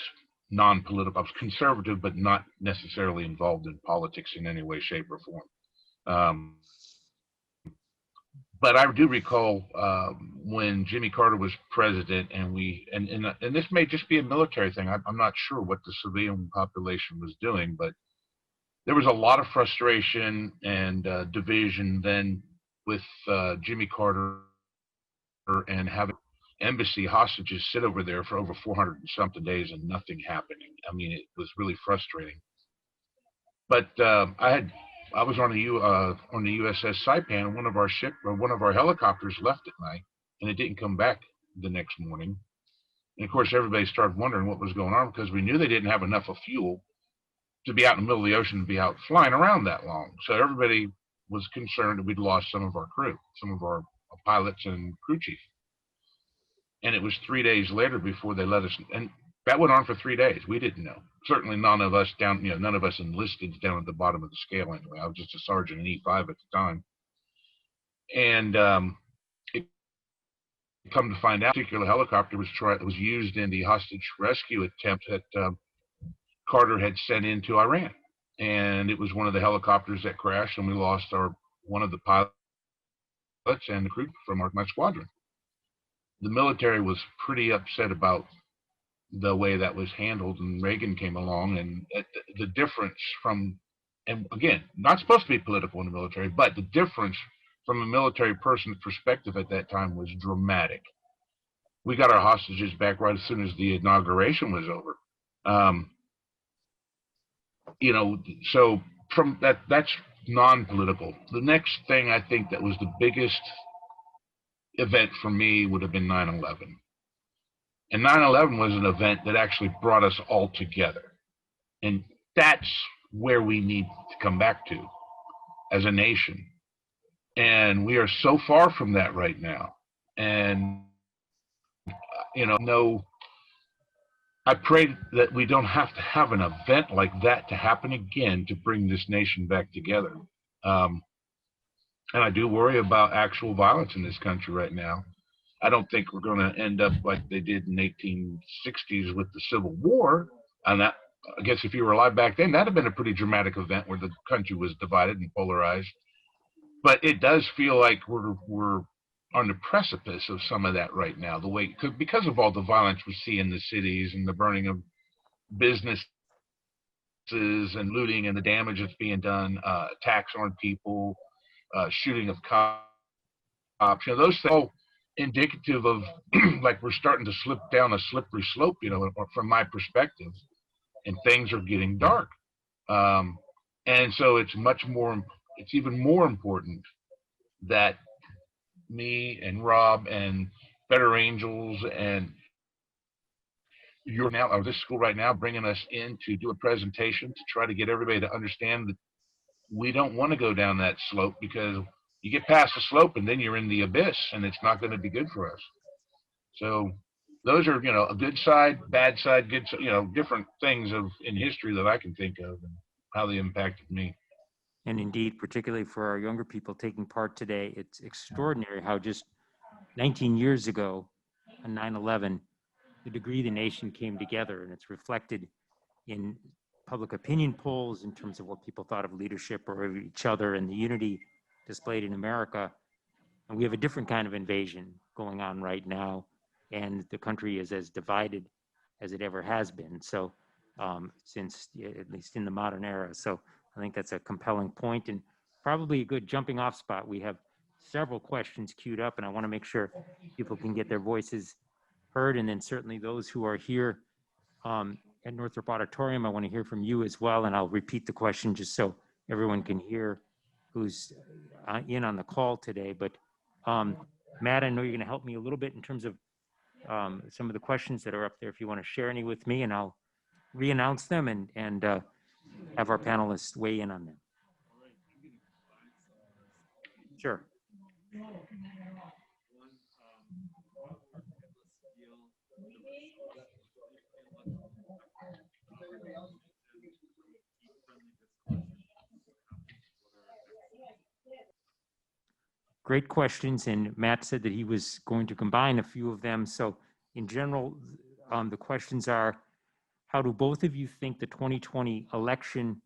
non-political. I was conservative, but not necessarily involved in politics in any way, shape, or form. But I do recall when Jimmy Carter was president, and this may just be a military thing. I'm not sure what the civilian population was doing, but there was a lot of frustration and division then with Jimmy Carter and having embassy hostages sit over there for over 400 and something days and nothing happening. I mean, it was really frustrating. But I was on the USS Saipan, and one of our helicopters left at night, and it didn't come back the next morning. And of course, everybody started wondering what was going on, because we knew they didn't have enough of fuel to be out in the middle of the ocean and be out flying around that long. So everybody was concerned that we'd lost some of our crew, some of our pilots and crew chief. And it was 3 days later before they let us, and that went on for 3 days. We didn't know. Certainly none of us none of us enlisted down at the bottom of the scale anyway. I was just a sergeant in E5 at the time. And it come to find out, a particular helicopter was used in the hostage rescue attempt that Carter had sent into Iran. And it was one of the helicopters that crashed, and we lost one of the pilots and the crew from my squadron. The military was pretty upset about the way that was handled, and Reagan came along, and the difference and again, not supposed to be political in the military, but the difference from a military person's perspective at that time was dramatic. We got our hostages back right as soon as the inauguration was over. So from that's non-political. The next thing I think that was the biggest event for me would have been 9/11. And 9/11 was an event that actually brought us all together. And that's where we need to come back to as a nation. And we are so far from that right now. And, I pray that we don't have to have an event like that to happen again to bring this nation back together. And I do worry about actual violence in this country right now. I don't think we're going to end up like they did in the 1860s with the Civil War. And that, I guess if you were alive back then, that'd have been a pretty dramatic event where the country was divided and polarized. But it does feel like we're on the precipice of some of that right now, because of all the violence we see in the cities and the burning of businesses and looting and the damage that's being done, attacks on people, shooting of cops. Those things all indicative of like we're starting to slip down a slippery slope, from my perspective, and things are getting dark. And so it's even more important that me and Rob and Better Angels and this school right now bringing us in to do a presentation to try to get everybody to understand that we don't want to go down that slope, because you get past the slope and then you're in the abyss, and it's not going to be good for us. So those are, a good side, bad side, good, different things in history that I can think of and how they impacted me. And indeed, particularly for our younger people taking part today, it's extraordinary how just 19 years ago on 9/11, the degree the nation came together, and it's reflected in public opinion polls in terms of what people thought of leadership or of each other and the unity displayed in America. And we have a different kind of invasion going on right now, and the country is as divided as it ever has been. So since, at least in the modern era. So I think that's a compelling point and probably a good jumping off spot. We have several questions queued up, and I want to make sure people can get their voices heard. And then certainly those who are here at Northrop Auditorium, I want to hear from you as well. And I'll repeat the question just so everyone can hear who's in on the call today. But Matt, I know you're going to help me a little bit in terms of some of the questions that are up there, if you want to share any with me, and I'll re-announce them and have our panelists weigh in on them. Sure. Great questions, and Matt said that he was going to combine a few of them. So in general, the questions are, how do both of you think the 2020 election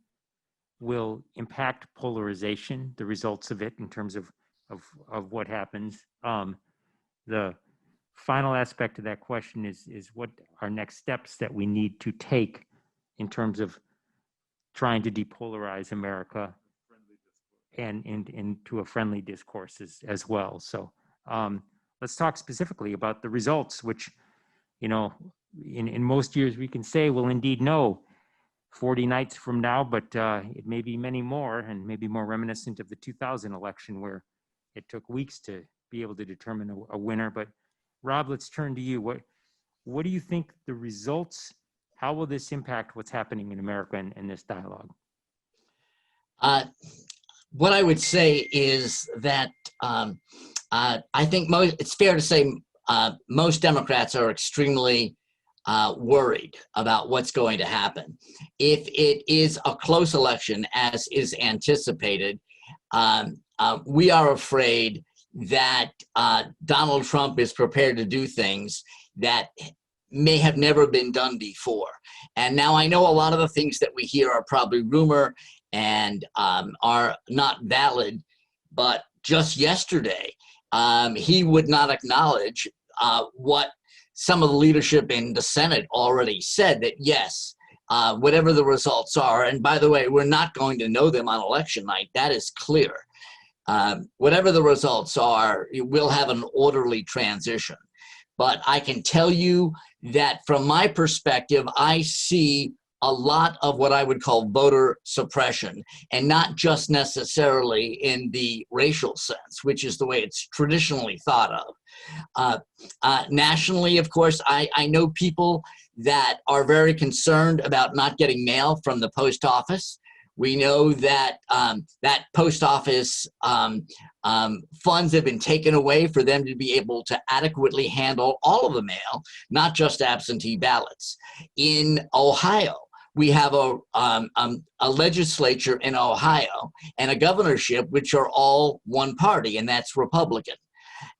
will impact polarization, the results of it in terms of what happens? The final aspect of that question is what are next steps that we need to take in terms of trying to depolarize America and into a friendly discourse as well. So let's talk specifically about the results, which, you know, in most years we can say we'll indeed know 40 nights from now, but it may be many more, and maybe more reminiscent of the 2000 election where it took weeks to be able to determine a winner. But Rob, let's turn to you. What do you think the results, how will this impact what's happening in America and this dialogue? What I would say is that I think it's fair to say most Democrats are extremely worried about what's going to happen. If it is a close election, as is anticipated, we are afraid that Donald Trump is prepared to do things that may have never been done before. And now I know a lot of the things that we hear are probably rumor and are not valid, but just yesterday, he would not acknowledge what some of the leadership in the Senate already said, that yes, whatever the results are, and by the way, we're not going to know them on election night, that is clear. Whatever the results are, we'll have an orderly transition. But I can tell you that from my perspective, I see a lot of what I would call voter suppression, and not just necessarily in the racial sense, which is the way it's traditionally thought of. Nationally, of course, I know people that are very concerned about not getting mail from the post office. We know that that post office funds have been taken away for them to be able to adequately handle all of the mail, not just absentee ballots. In Ohio, we have a legislature in Ohio and a governorship which are all one party, and that's Republican.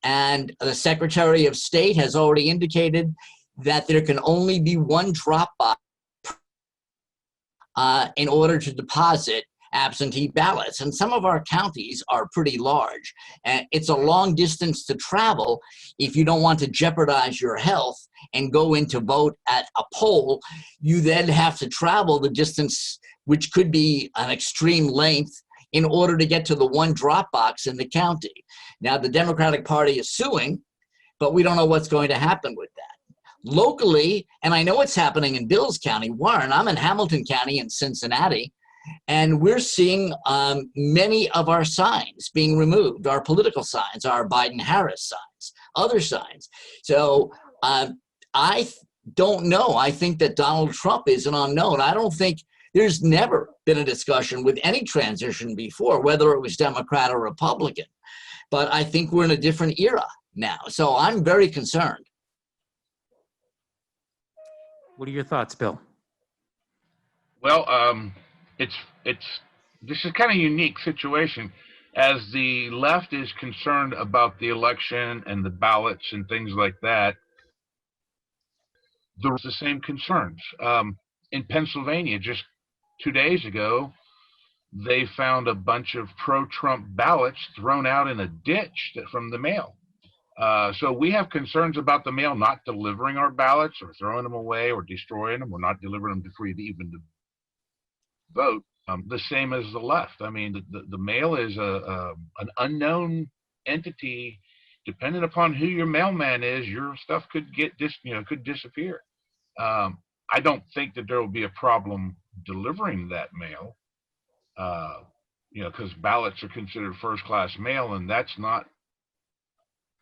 And the Secretary of State has already indicated that there can only be one drop box in order to deposit absentee ballots. And some of our counties are pretty large. And it's a long distance to travel if you don't want to jeopardize your health and go in to vote at a poll. You then have to travel the distance, which could be an extreme length, in order to get to the one drop box in the county. Now, the Democratic Party is suing, but we don't know what's going to happen with that. Locally, and I know what's happening in Bill's County, Warren, I'm in Hamilton County in Cincinnati, and we're seeing many of our signs being removed, our political signs, our Biden-Harris signs, other signs. So I don't know. I think that Donald Trump is an unknown. I don't think there's never been a discussion with any transition before, whether it was Democrat or Republican. But I think we're in a different era now. So I'm very concerned. What are your thoughts, Bill? Well, it's this is kind of a unique situation. As the left is concerned about the election and the ballots and things like that, there's the same concerns. In Pennsylvania, just 2 days ago, they found a bunch of pro-Trump ballots thrown out in a ditch from the mail. So we have concerns about the mail not delivering our ballots or throwing them away or destroying them or not delivering them to even to vote. The same as the left. I mean, the mail is an unknown entity. Depending upon who your mailman is, your stuff could could disappear. I don't think that there will be a problem delivering that mail. Because ballots are considered first-class mail, and that's not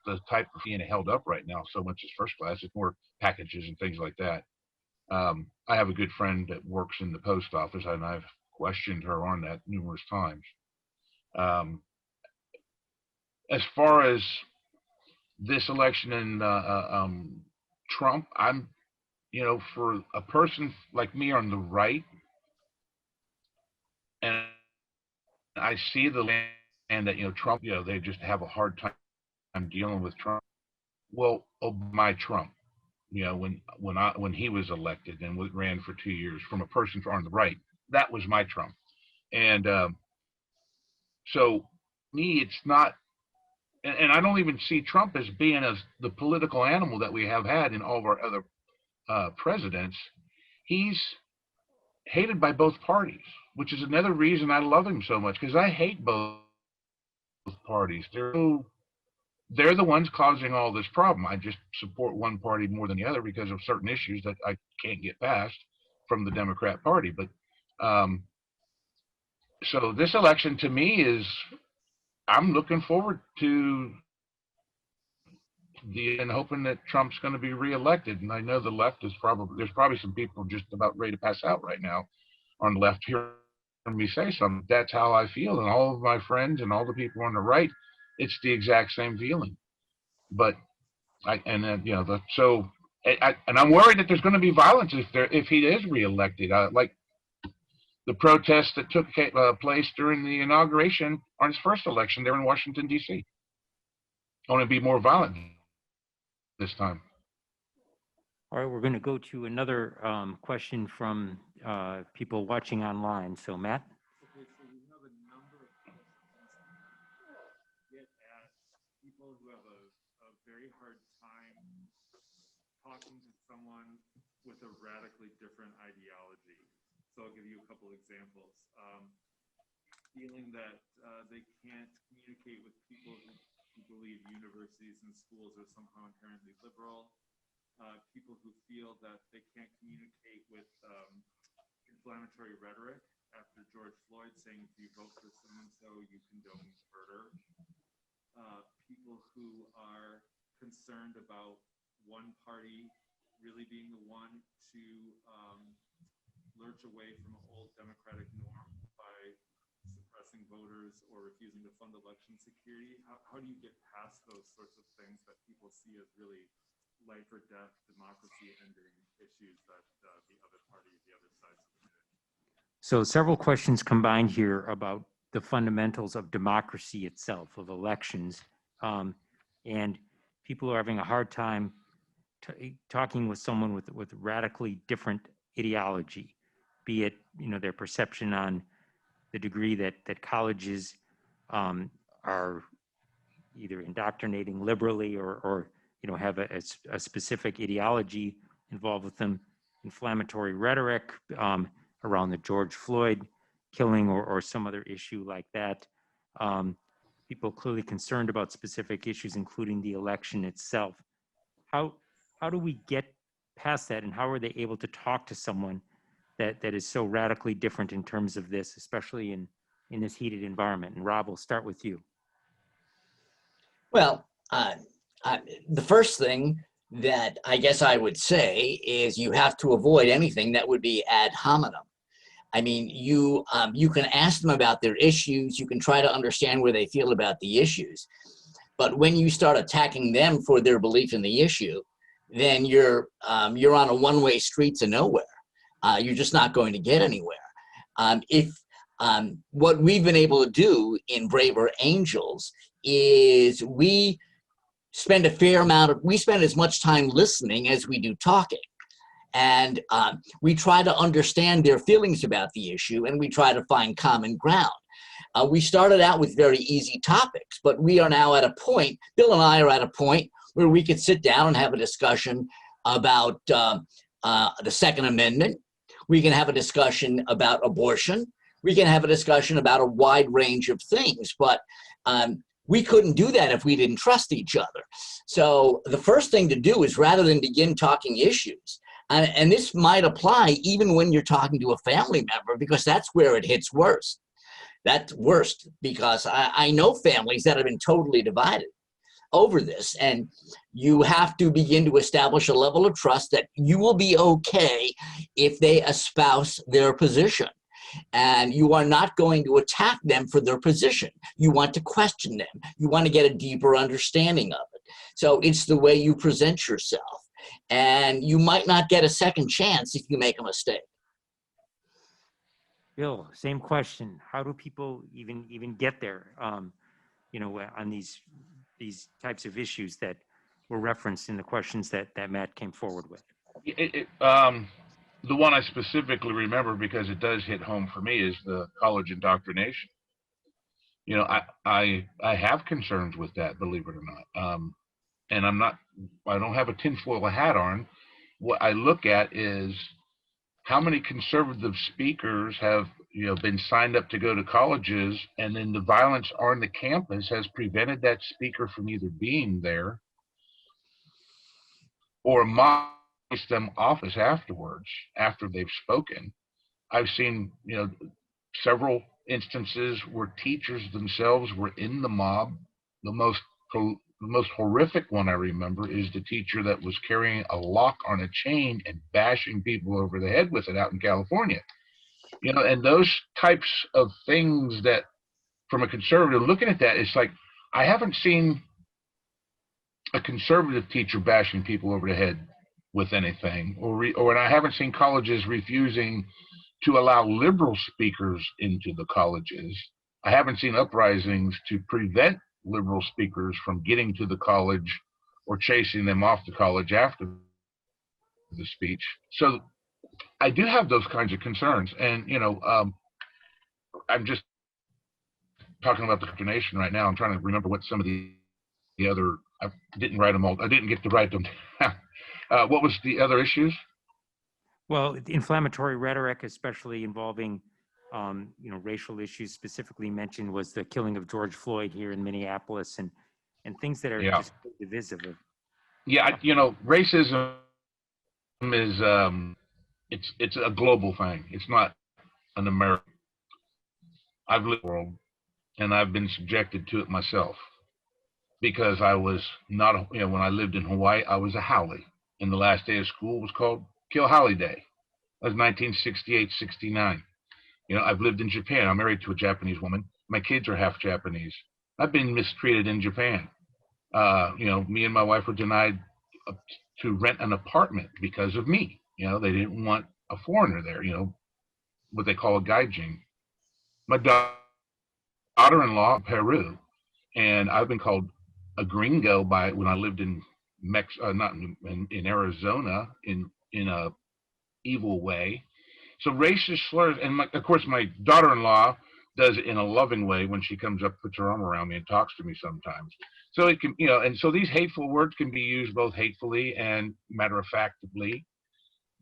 the type of being held up right now so much as first class. It's more packages and things like that. I have a good friend that works in the post office, and I've questioned her on that numerous times. As far as this election and Trump, I'm, for a person like me on the right, and I see the land that, Trump, they just have a hard time dealing with Trump. Well, my Trump, when he was elected and ran for 2 years, from a person on the right, that was my Trump. And so me, it's not, and I don't even see Trump as being the political animal that we have had in all of our other presidents. He's hated by both parties, which is another reason I love him so much, because I hate both parties. They're the ones causing all this problem. I just support one party more than the other because of certain issues that I can't get past from the Democrat Party. But so this election to me is, I'm looking forward to and hoping that Trump's going to be reelected. And I know the left is there's probably some people just about ready to pass out right now on the left hearing me say something. That's how I feel. And all of my friends and all the people on the right, it's the exact same feeling. But and I'm worried that there's going to be violence if he is reelected. Like the protests that took place during the inauguration on his first election there in Washington, D.C. Only be more violent this time. All right, we're going to go to another question from people watching online. So, Matt? Okay, so we have a number of questions get at people who have a very hard time talking to someone with a radically different ideology. So I'll give you a couple examples. Feeling that they can't communicate with people who believe universities and schools are somehow inherently liberal. People who feel that they can't communicate with inflammatory rhetoric after George Floyd saying, if you vote for so-and-so, you condone murder. People who are concerned about one party really being the one to lurch away from old democratic norms by suppressing voters or refusing to fund election security. How do you get past those sorts of things that people see as really life or death, democracy ending issues that the other party, the other side submitted? So several questions combined here about the fundamentals of democracy itself, of elections, and people are having a hard time talking with someone with radically different ideology, be it their perception on the degree that colleges are either indoctrinating liberally or have a specific ideology involved with them, inflammatory rhetoric around the George Floyd killing or some other issue like that. People clearly concerned about specific issues, including the election itself. How do we get past that, and how are they able to talk to someone that is so radically different in terms of this, especially in this heated environment? And Rob, we'll start with you. Well, the first thing that I guess I would say is you have to avoid anything that would be ad hominem. I mean, you can ask them about their issues. You can try to understand where they feel about the issues. But when you start attacking them for their belief in the issue, then you're on a one-way street to nowhere. You're just not going to get anywhere. If what we've been able to do in Braver Angels is we spend we spend as much time listening as we do talking. And we try to understand their feelings about the issue, and we try to find common ground. We started out with very easy topics, but we are now at a point, Bill and I are at a point where we could sit down and have a discussion about the Second Amendment. We can have a discussion about abortion. We can have a discussion about a wide range of things, but we couldn't do that if we didn't trust each other. So the first thing to do is, rather than begin talking issues, and this might apply even when you're talking to a family member, because that's where it hits worst. That's worst, because I know families that have been totally divided over this, and you have to begin to establish a level of trust that you will be okay if they espouse their position. And you are not going to attack them for their position. You want to question them. You want to get a deeper understanding of it. So it's the way you present yourself. And you might not get a second chance if you make a mistake. Bill, same question. How do people even get there? You know, on these types of issues that were referenced in the questions that Matt came forward with. The one I specifically remember, because it does hit home for me, is the college indoctrination. You know, I have concerns with that, believe it or not. And I don't have a tinfoil hat on. What I look at is how many conservative speakers have, you know, been signed up to go to colleges, and then the violence on the campus has prevented that speaker from either being there or them office afterwards, after they've spoken. I've seen, you know, several instances where teachers themselves were in the mob. The most horrific one I remember is the teacher that was carrying a lock on a chain and bashing people over the head with it out in California. You know, and those types of things that, from a conservative looking at that, it's like, I haven't seen a conservative teacher bashing people over the head with anything, or I haven't seen colleges refusing to allow liberal speakers into the colleges. I haven't seen uprisings to prevent liberal speakers from getting to the college or chasing them off the college after the speech. So I do have those kinds of concerns. And, you know, I'm just talking about the indoctrination right now. I'm trying to remember what some of the other, I didn't write them all. I didn't get to write them down. What was the other issues? Well, inflammatory rhetoric, especially involving, you know, racial issues, specifically mentioned was the killing of George Floyd here in Minneapolis, and things that are just divisive. Yeah, you know, racism is it's a global thing. It's not an American. I've lived in the world, and I've been subjected to it myself, because I was not, you know, when I lived in Hawaii, I was a haole, and the last day of school was called Kill Haole Day. That was 1968-69. You know, I've lived in Japan. I'm married to a Japanese woman. My kids are half Japanese. I've been mistreated in Japan. You know, me and my wife were denied to rent an apartment because of me. You know, they didn't want a foreigner there, you know, what they call a gaijin. My daughter-in-law, Peru, and I've been called a gringo when I lived in in Arizona in a evil way. So racist slurs, and of course my daughter-in-law does it in a loving way when she comes up, puts her arm around me and talks to me sometimes. So it can, you know, and so these hateful words can be used both hatefully and matter-of-factly.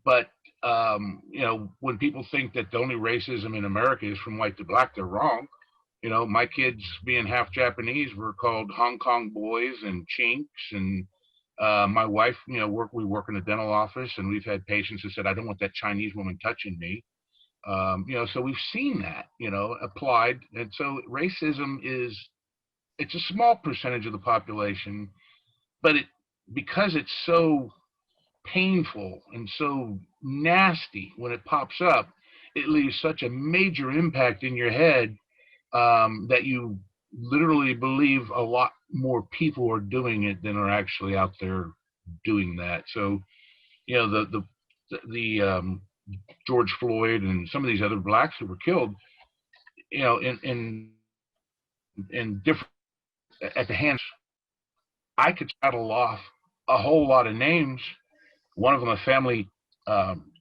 But you know, when people think that the only racism in America is from white to black, they're wrong. You know, my kids, being half Japanese, were called Hong Kong boys and chinks. And my wife, you know, we work in a dental office, and we've had patients who said, I don't want that Chinese woman touching me. You know, so we've seen that, you know, applied. And so racism it's a small percentage of the population, but because it's so painful and so nasty when it pops up, it leaves such a major impact in your head that you literally believe a lot more people are doing it than are actually out there doing that. So, you know, the George Floyd and some of these other blacks who were killed, you know, in different, at the hands, I could rattle off a whole lot of names. One of them, a family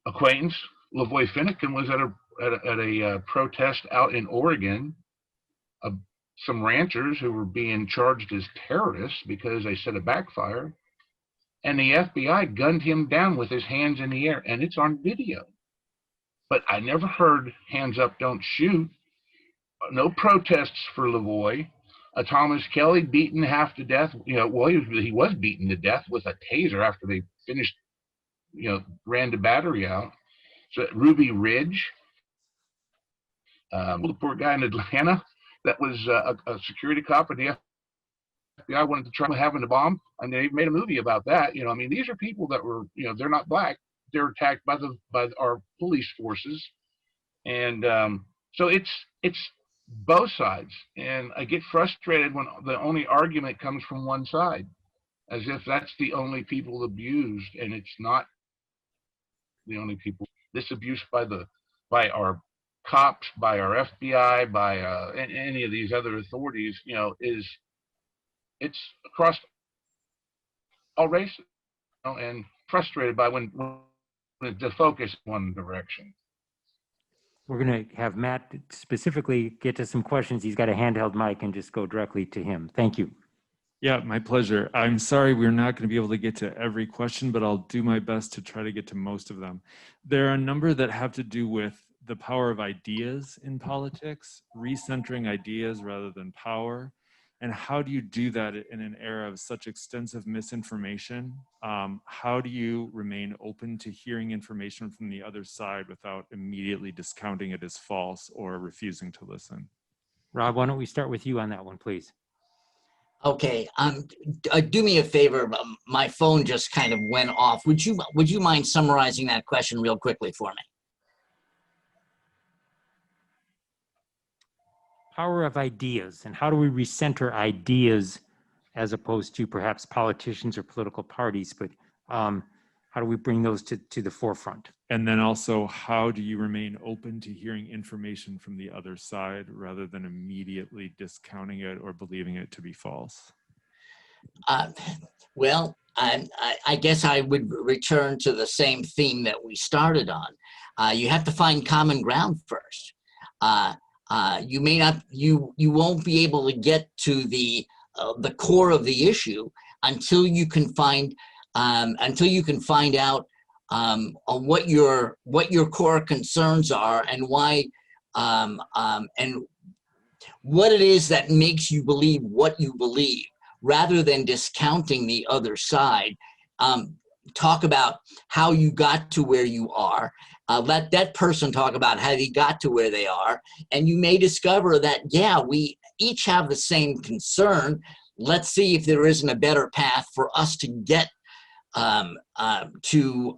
acquaintance, Lavoy Finnegan, was at a protest out in Oregon. Some ranchers who were being charged as terrorists because they set a backfire, and the FBI gunned him down with his hands in the air, and it's on video. But I never heard hands up, don't shoot. No protests for Lavoy. Thomas Kelly beaten half to death. You know, well, he was beaten to death with a taser after they finished, you know, ran the battery out. So Ruby Ridge, the poor guy in Atlanta that was a security cop, and the FBI wanted to try having the bomb, and they made a movie about that. You know, I mean, these are people that were, you know, they're not black. They're attacked by our police forces, and so it's both sides. And I get frustrated when the only argument comes from one side, as if that's the only people abused, and it's not the only people. This abuse by our cops, by our FBI, by any of these other authorities, you know, it's across all races, you know, and frustrated by when the focus one direction. We're going to have Matt specifically get to some questions. He's got a handheld mic and just go directly to him. Thank you. Yeah, my pleasure. I'm sorry we're not going to be able to get to every question, but I'll do my best to try to get to most of them. There are a number that have to do with the power of ideas in politics, recentering ideas rather than power. And how do you do that in an era of such extensive misinformation? How do you remain open to hearing information from the other side without immediately discounting it as false or refusing to listen? Rob, why don't we start with you on that one, please? Okay, do me a favor. My phone just kind of went off. Would you mind summarizing that question real quickly for me? Power of ideas, and how do we recenter ideas as opposed to perhaps politicians or political parties, but how do we bring those to the forefront? And then also, how do you remain open to hearing information from the other side rather than immediately discounting it or believing it to be false? Well, I guess I would return to the same theme that we started on. You have to find common ground first. You may not, you won't be able to get to the core of the issue until you can find out what your core concerns are and why, and what it is that makes you believe what you believe, rather than discounting the other side. Talk about how you got to where you are. Let that person talk about how they got to where they are, and you may discover that, yeah, we each have the same concern. Let's see if there isn't a better path for us to get to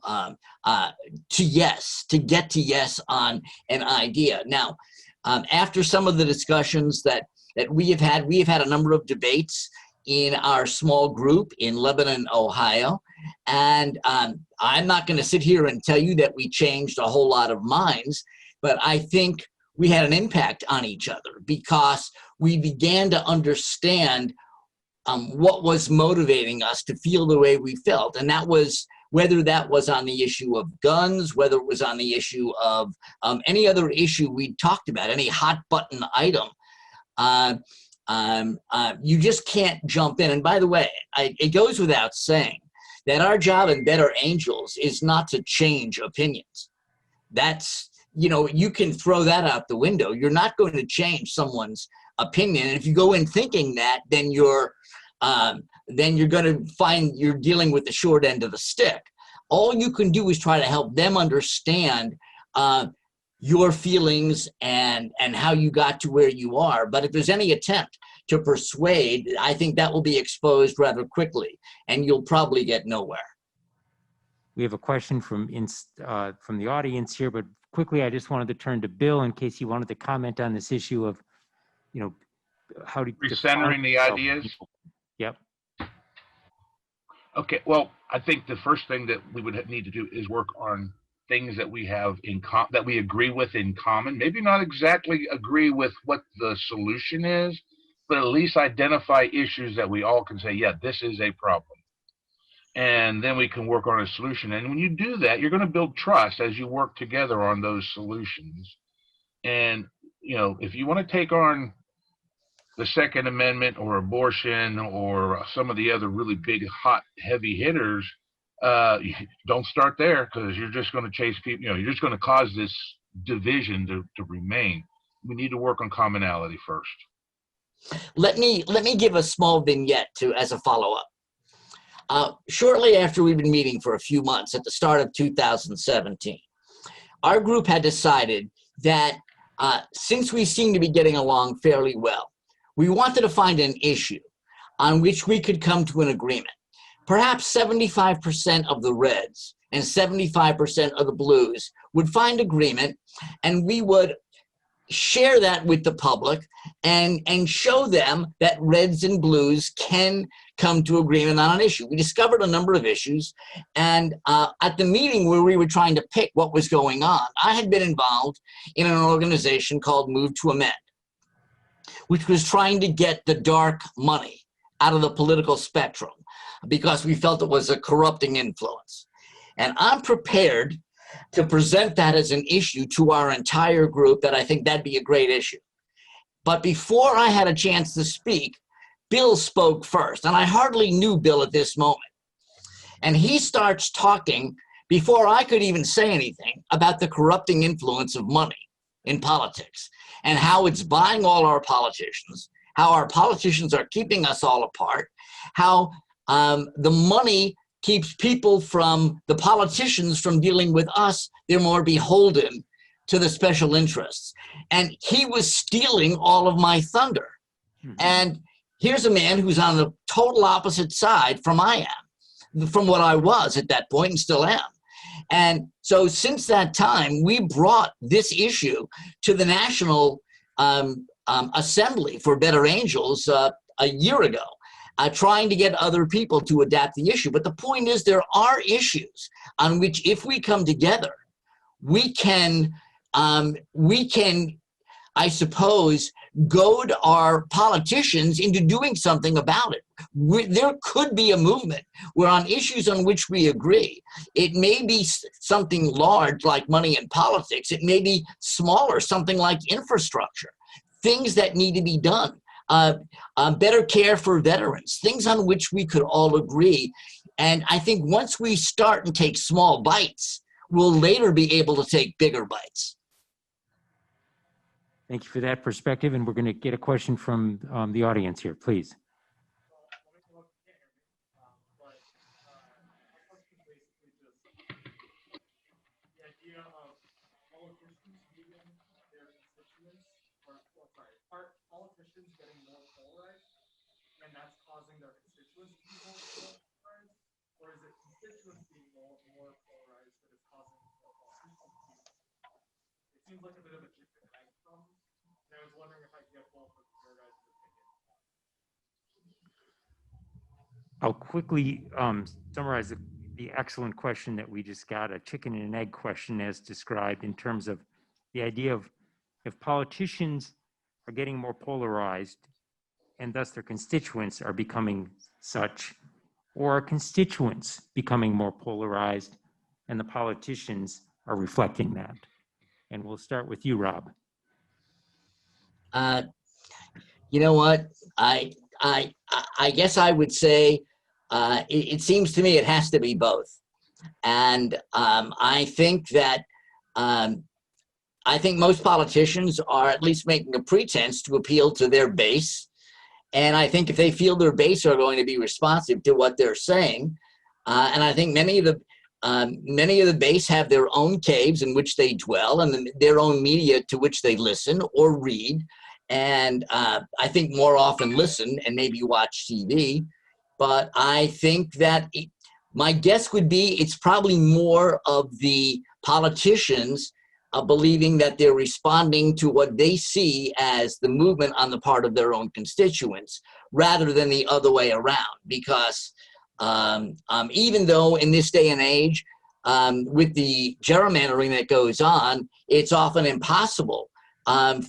yes on an idea. Now, after some of the discussions that we have had a number of debates in our small group in Lebanon, Ohio. And I'm not going to sit here and tell you that we changed a whole lot of minds, but I think we had an impact on each other because we began to understand what was motivating us to feel the way we felt. And that was, whether that was on the issue of guns, whether it was on the issue of any other issue we talked about, any hot button item. You just can't jump in. And by the way, it goes without saying that our job in Better Angels is not to change opinions. That's, you know, you can throw that out the window. You're not going to change someone's opinion. And if you go in thinking that, then you're going to find you're dealing with the short end of the stick. All you can do is try to help them understand your feelings and how you got to where you are. But if there's any attempt to persuade, I think that will be exposed rather quickly, and you'll probably get nowhere. We have a question from the audience here, but quickly, I just wanted to turn to Bill in case he wanted to comment on this issue of, you know, how to recentering the ideas. Yep. Okay, well, I think the first thing that we would need to do is work on things that we have that we agree with in common. Maybe not exactly agree with what the solution is, but at least identify issues that we all can say, yeah, this is a problem. And then we can work on a solution. And when you do that, you're going to build trust as you work together on those solutions. And, you know, if you want to take on the Second Amendment or abortion or some of the other really big, hot, heavy hitters, don't start there, because you're just going to chase people. You know, you're just going to cause this division to remain. We need to work on commonality first. Let me give a small vignette as a follow-up. Shortly after we've been meeting for a few months, at the start of 2017, our group had decided that since we seem to be getting along fairly well, we wanted to find an issue on which we could come to an agreement. Perhaps 75% of the Reds and 75% of the Blues would find agreement, and we would share that with the public and show them that Reds and Blues can come to agreement on an issue. We discovered a number of issues, and at the meeting where we were trying to pick what was going on, I had been involved in an organization called Move to Amend, which was trying to get the dark money out of the political spectrum because we felt it was a corrupting influence. And I'm prepared to present that as an issue to our entire group, that I think that'd be a great issue. But before I had a chance to speak, Bill spoke first, and I hardly knew Bill at this moment. And he starts talking, before I could even say anything, about the corrupting influence of money in politics and how it's buying all our politicians, how our politicians are keeping us all apart, how the money keeps people from, the politicians from dealing with us. They're more beholden to the special interests. And he was stealing all of my thunder. Mm-hmm. And here's a man who's on the total opposite side from I am, from what I was at that point and still am. And so since that time, we brought this issue to the National Assembly for Better Angels a year ago, trying to get other people to adapt the issue. But the point is, there are issues on which, if we come together, we can, I suppose, goad our politicians into doing something about it. There could be a movement where, on issues on which we agree, it may be something large like money in politics, it may be smaller, something like infrastructure, things that need to be done, better care for veterans, things on which we could all agree. And I think once we start and take small bites, we'll later be able to take bigger bites. Thank you for that perspective, and we're going to get a question from the audience here, please. Are politicians getting more polarized, and that's causing their constituents to be more polarized, or is it constituents being more polarized that is causing more politicians to be? It seems like a bit of a chicken and egg problem. And I was wondering if I could get both of your guys' opinion. I'll quickly summarize the excellent question that we just got, a chicken and egg question as described, in terms of the idea of if politicians are getting more polarized and thus their constituents are becoming such, or are constituents becoming more polarized and the politicians are reflecting that. And we'll start with you, Rob. You know what? I guess I would say it seems to me it has to be both. And I think that I think most politicians are at least making a pretense to appeal to their base. And I think if they feel their base are going to be responsive to what they're saying, and I think many of the base have their own caves in which they dwell and their own media to which they listen or read. And I think more often listen and maybe watch TV. But I think that my guess would be it's probably more of the politicians believing that they're responding to what they see as the movement on the part of their own constituents, rather than the other way around. Because even though in this day and age, with the gerrymandering that goes on, it's often impossible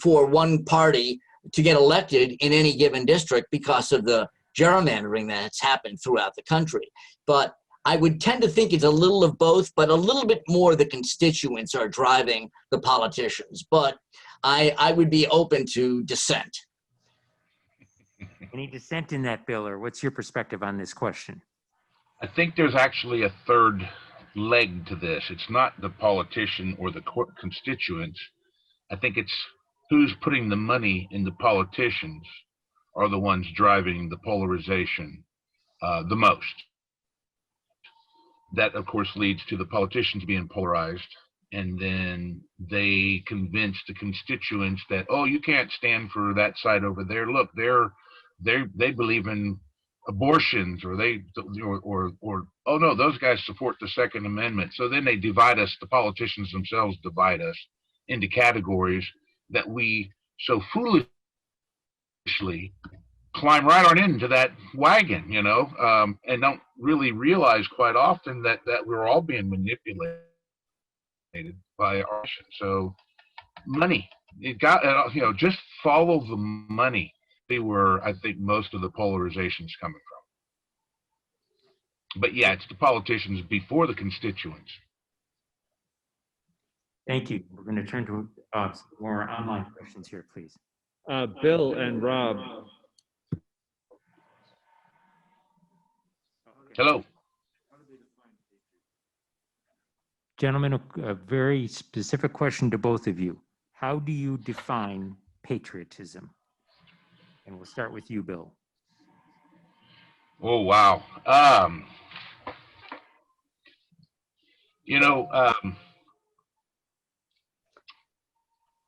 for one party to get elected in any given district because of the gerrymandering that's happened throughout the country. But I would tend to think it's a little of both, but a little bit more the constituents are driving the politicians. But I would be open to dissent. Any dissent in that, Bill, or what's your perspective on this question? I think there's actually a third leg to this. It's not the politician or the constituents. I think it's who's putting the money in the politicians are the ones driving the polarization the most. That, of course, leads to the politicians being polarized, and then they convince the constituents that, oh, you can't stand for that side over there. Look, they believe in abortions, or oh no, those guys support the Second Amendment. So then they divide us. The politicians themselves divide us into categories that we so foolishly climb right on into that wagon, and don't really realize quite often that we're all being manipulated by our. So money, it got, just follow the money. Where I think most of the polarization is coming from. But yeah, it's the politicians before the constituents. Thank you. We're going to turn to some more online questions here, please. Bill and Rob. Hello. Gentlemen, a very specific question to both of you. How do you define patriotism? And we'll start with you, Bill. Oh, wow.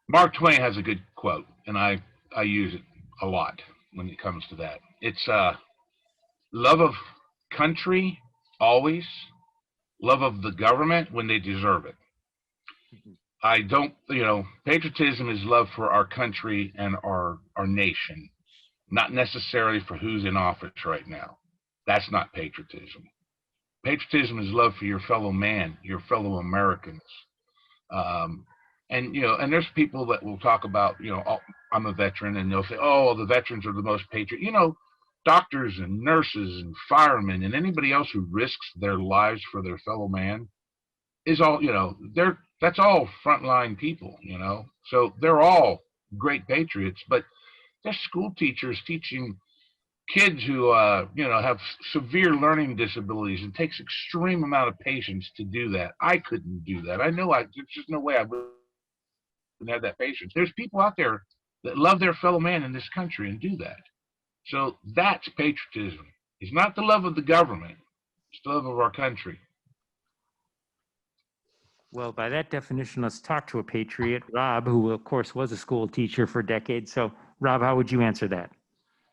Mark Twain has a good quote, and I use it a lot when it comes to that. It's love of country always, love of the government when they deserve it. I don't, patriotism is love for our country and our nation, not necessarily for who's in office right now. That's not patriotism. Patriotism is love for your fellow man, your fellow Americans. And there's people that will talk about, I'm a veteran, and they'll say, oh, the veterans are the most patriot. Doctors and nurses and firemen and anybody else who risks their lives for their fellow man is all, that's all frontline people, So they're all great patriots, but they're school teachers teaching kids who, have severe learning disabilities, and takes extreme amount of patience to do that. I couldn't do that. There's just no way I would have that patience. There's people out there that love their fellow man in this country and do that. So that's patriotism. It's not the love of the government. It's the love of our country. Well, by that definition, let's talk to a patriot, Rob, who of course was a school teacher for decades. So Rob, how would you answer that?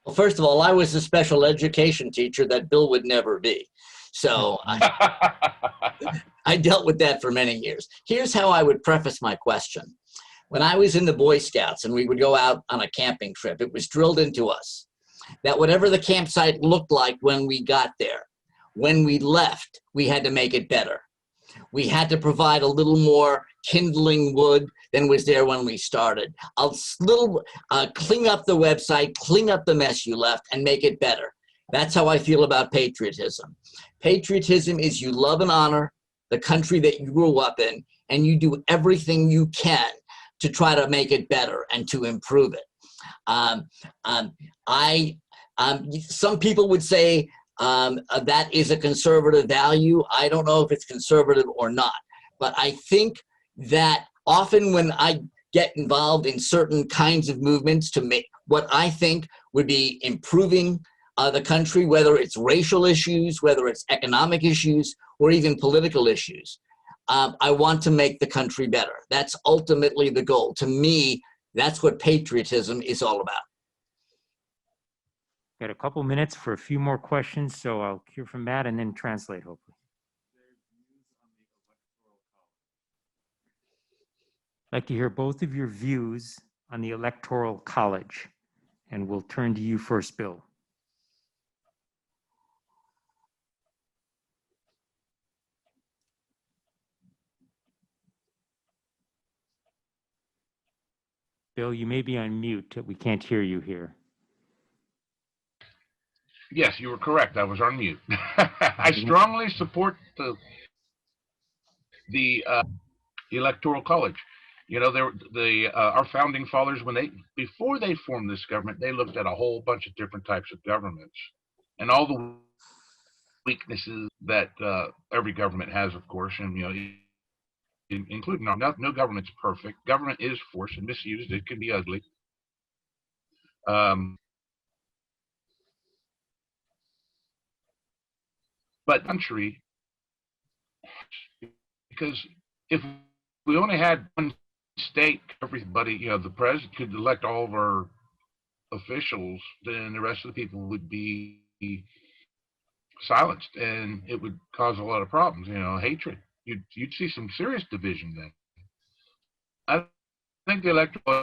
Well, first of all, I was a special education teacher that Bill would never be. So I dealt with that for many years. Here's how I would preface my question. When I was in the Boy Scouts and we would go out on a camping trip, it was drilled into us that whatever the campsite looked like when we got there, when we left, we had to make it better. We had to provide a little more kindling wood than was there when we started. Clean up the website, clean up the mess you left, and make it better. That's how I feel about patriotism. Patriotism is you love and honor the country that you grew up in, and you do everything you can to try to make it better and to improve it. Some people would say that is a conservative value. I don't know if it's conservative or not, but I think that often when I get involved in certain kinds of movements to make what I think would be improving the country, whether it's racial issues, whether it's economic issues, or even political issues, I want to make the country better. That's ultimately the goal. To me, that's what patriotism is all about. Got a couple minutes for a few more questions, so I'll hear from Matt and then translate, hopefully. I'd like to hear both of your views on the Electoral College, and we'll turn to you first, Bill. Bill, you may be on mute. We can't hear you here. Yes, you were correct. I was on mute. I strongly support the Electoral College. You know, our founding fathers, before they formed this government, they looked at a whole bunch of different types of governments and all the weaknesses that every government has, of course, and including no government's perfect. Government is force and misused. It can be ugly. But country, because if we only had one state, everybody, the president could elect all of our officials, then the rest of the people would be silenced, and it would cause a lot of problems. Hatred. You'd see some serious division then. I think the electoral,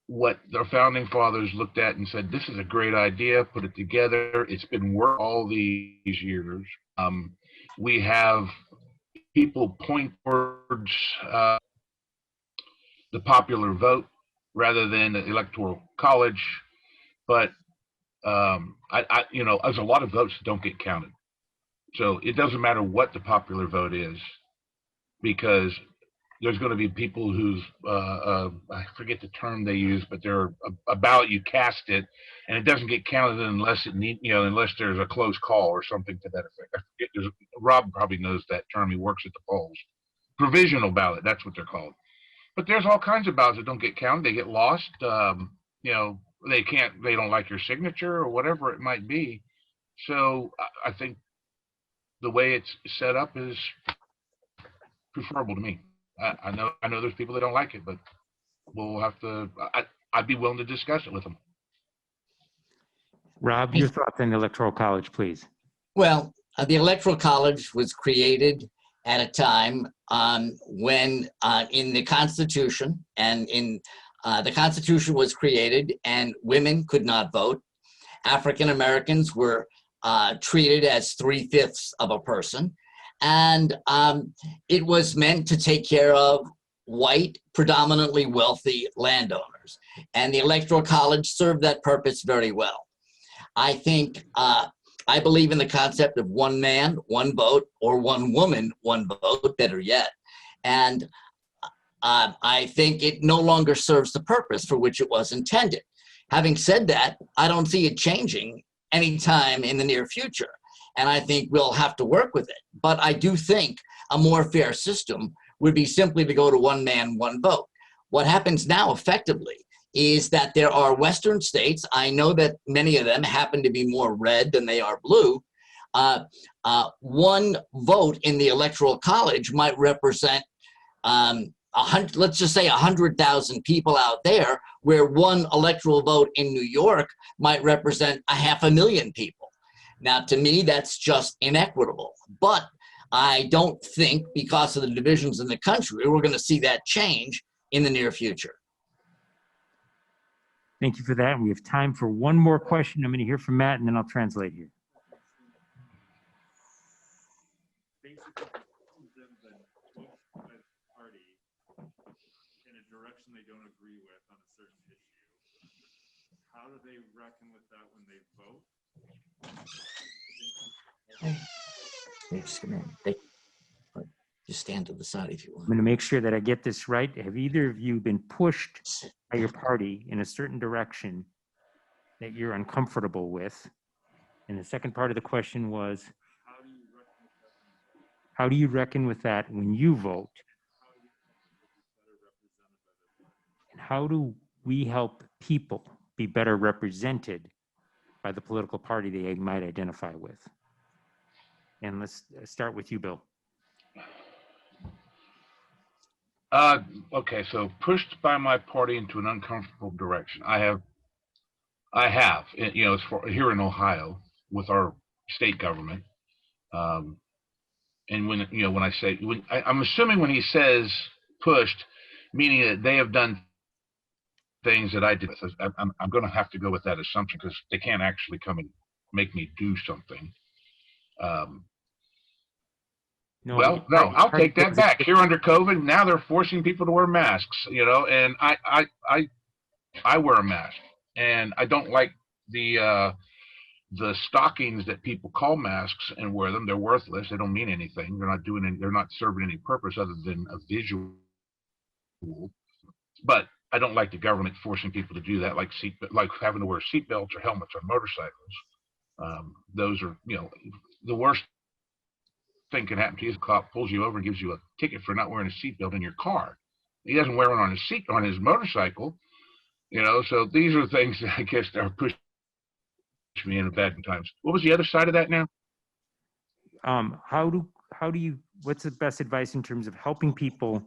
what the founding fathers looked at and said, this is a great idea, put it together. It's been worked all these years. We have people point towards the popular vote rather than the electoral college, but there's a lot of votes that don't get counted. So it doesn't matter what the popular vote is, because there's going to be people who's I forget the term they use, but they're a ballot, you cast it, and it doesn't get counted unless unless there's a close call or something to that effect. I forget. Rob probably knows that term. He works at the polls. Provisional ballot, that's what they're called. But there's all kinds of ballots that don't get counted. They get lost. They don't like your signature or whatever it might be. So I think the way it's set up is preferable to me. I know there's people that don't like it, but we'll have to. I'd be willing to discuss it with them. Rob, your thoughts on the Electoral College, please. Well, the Electoral College was created at a time when in the Constitution the Constitution was created and women could not vote. African Americans were treated as 3/5 of a person. And it was meant to take care of white, predominantly wealthy landowners. And the Electoral College served that purpose very well. I think, I believe in the concept of one man, one vote, or one woman, one vote, better yet. And I think it no longer serves the purpose for which it was intended. Having said that, I don't see it changing anytime in the near future. And I think we'll have to work with it. But I do think a more fair system would be simply to go to one man, one vote. What happens now effectively is that there are Western states, I know that many of them happen to be more red than they are blue. One vote in the Electoral College might represent, let's just say 100,000 people out there, where one electoral vote in New York might represent 500,000 people. Now, to me, that's just inequitable. But I don't think, because of the divisions in the country, we're going to see that change in the near future. Thank you for that. We have time for one more question. I'm going to hear from Matt, and then I'll translate here. Basically, them that push a party in a direction they don't agree with on a certain issue. How do they reckon with that when they vote? Just stand to the side if you want. I'm going to make sure that I get this right. Have either of you been pushed by your party in a certain direction that you're uncomfortable with? And the second part of the question was, how do you reckon with that when you vote? And how do we help people be better represented by the political party they might identify with? And let's start with you, Bill. Okay, so pushed by my party into an uncomfortable direction. I have, as for here in Ohio with our state government. And when I say, I'm assuming when he says pushed, meaning that they have done things that I did. I'm going to have to go with that assumption, because they can't actually come and make me do something. No, I'll take that back. Here under COVID, now they're forcing people to wear masks, and I wear a mask, and I don't like the stockings that people call masks and wear them. They're worthless. They don't mean anything. They're not doing any, they're not serving any purpose other than a visual. But I don't like the government forcing people to do that, like having to wear seatbelts or helmets on motorcycles. Those are, the worst thing can happen to you is a cop pulls you over and gives you a ticket for not wearing a seatbelt in your car. He doesn't wear one on his motorcycle, So these are things that I guess are pushing me in bad times. What was the other side of that now? What's the best advice in terms of helping people,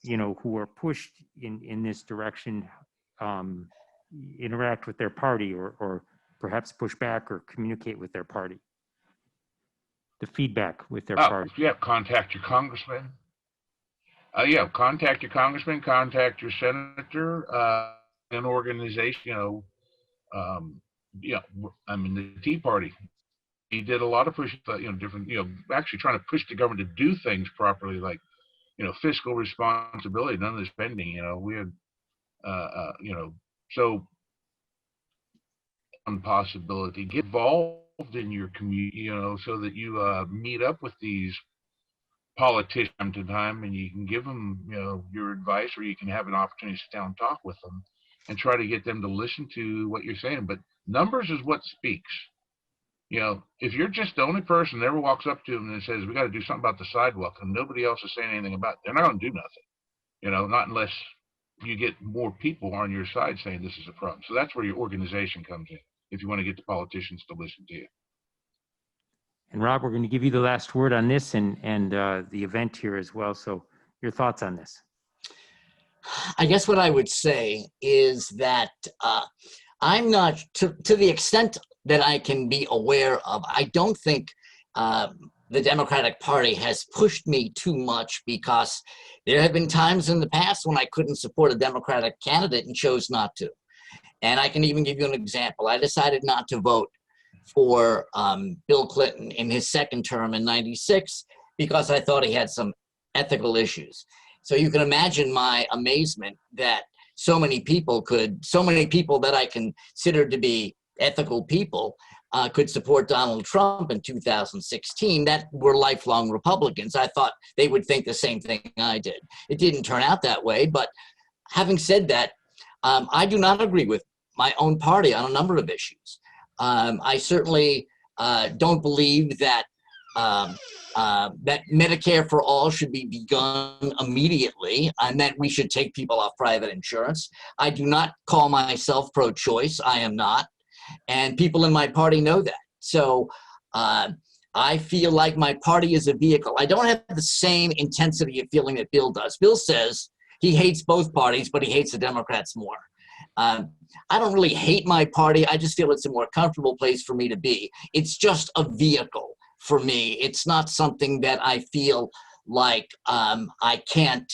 who are pushed in this direction, interact with their party or perhaps push back or communicate with their party? The feedback with their party. Yeah, contact your congressman. Contact your congressman, contact your senator, an organization, the Tea Party. He did a lot of push, different, actually trying to push the government to do things properly, like, fiscal responsibility, none of the spending, we had, so one possibility, get involved in your community, so that you meet up with these politicians time to time, and you can give them, your advice, or you can have an opportunity to sit down and talk with them and try to get them to listen to what you're saying. But numbers is what speaks. If you're just the only person that ever walks up to them and says, we got to do something about the sidewalk, and nobody else is saying anything about it, they're not going to do nothing, not unless you get more people on your side saying this is a problem. So that's where your organization comes in, if you want to get the politicians to listen to you. And Rob, we're going to give you the last word on this and the event here as well. So your thoughts on this? I guess what I would say is that I'm not, to the extent that I can be aware of, I don't think the Democratic Party has pushed me too much, because there have been times in the past when I couldn't support a Democratic candidate and chose not to. And I can even give you an example. I decided not to vote for Bill Clinton in his second term in '96 because I thought he had some ethical issues. So you can imagine my amazement that so many people that I considered to be ethical people could support Donald Trump in 2016 that were lifelong Republicans. I thought they would think the same thing I did. It didn't turn out that way, but having said that, I do not agree with my own party on a number of issues. I certainly don't believe that that Medicare for all should be begun immediately and that we should take people off private insurance. I do not call myself pro-choice. I am not. And people in my party know that. So I feel like my party is a vehicle. I don't have the same intensity of feeling that Bill does. Bill says he hates both parties, but he hates the Democrats more. I don't really hate my party. I just feel it's a more comfortable place for me to be. It's just a vehicle for me. It's not something that I feel like I can't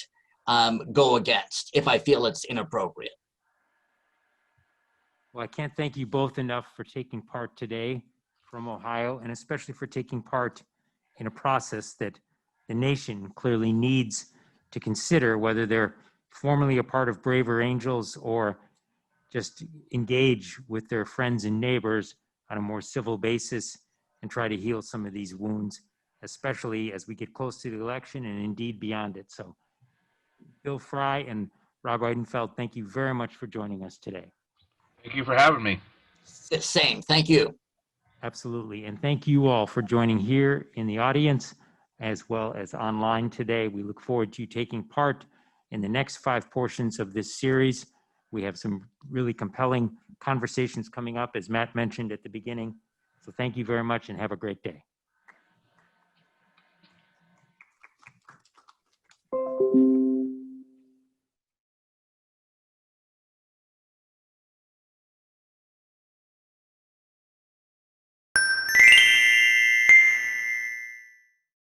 go against if I feel it's inappropriate. Well, I can't thank you both enough for taking part today from Ohio, and especially for taking part in a process that the nation clearly needs to consider, whether they're formally a part of Braver Angels or just engage with their friends and neighbors on a more civil basis and try to heal some of these wounds, especially as we get close to the election and indeed beyond it. So Bill Frye and Rob Weidenfeld, thank you very much for joining us today. Thank you for having me. Same, thank you. Absolutely, and thank you all for joining here in the audience as well as online today. We look forward to you taking part in the next 5 portions of this series. We have some really compelling conversations coming up, as Matt mentioned at the beginning. So thank you very much and have a great day.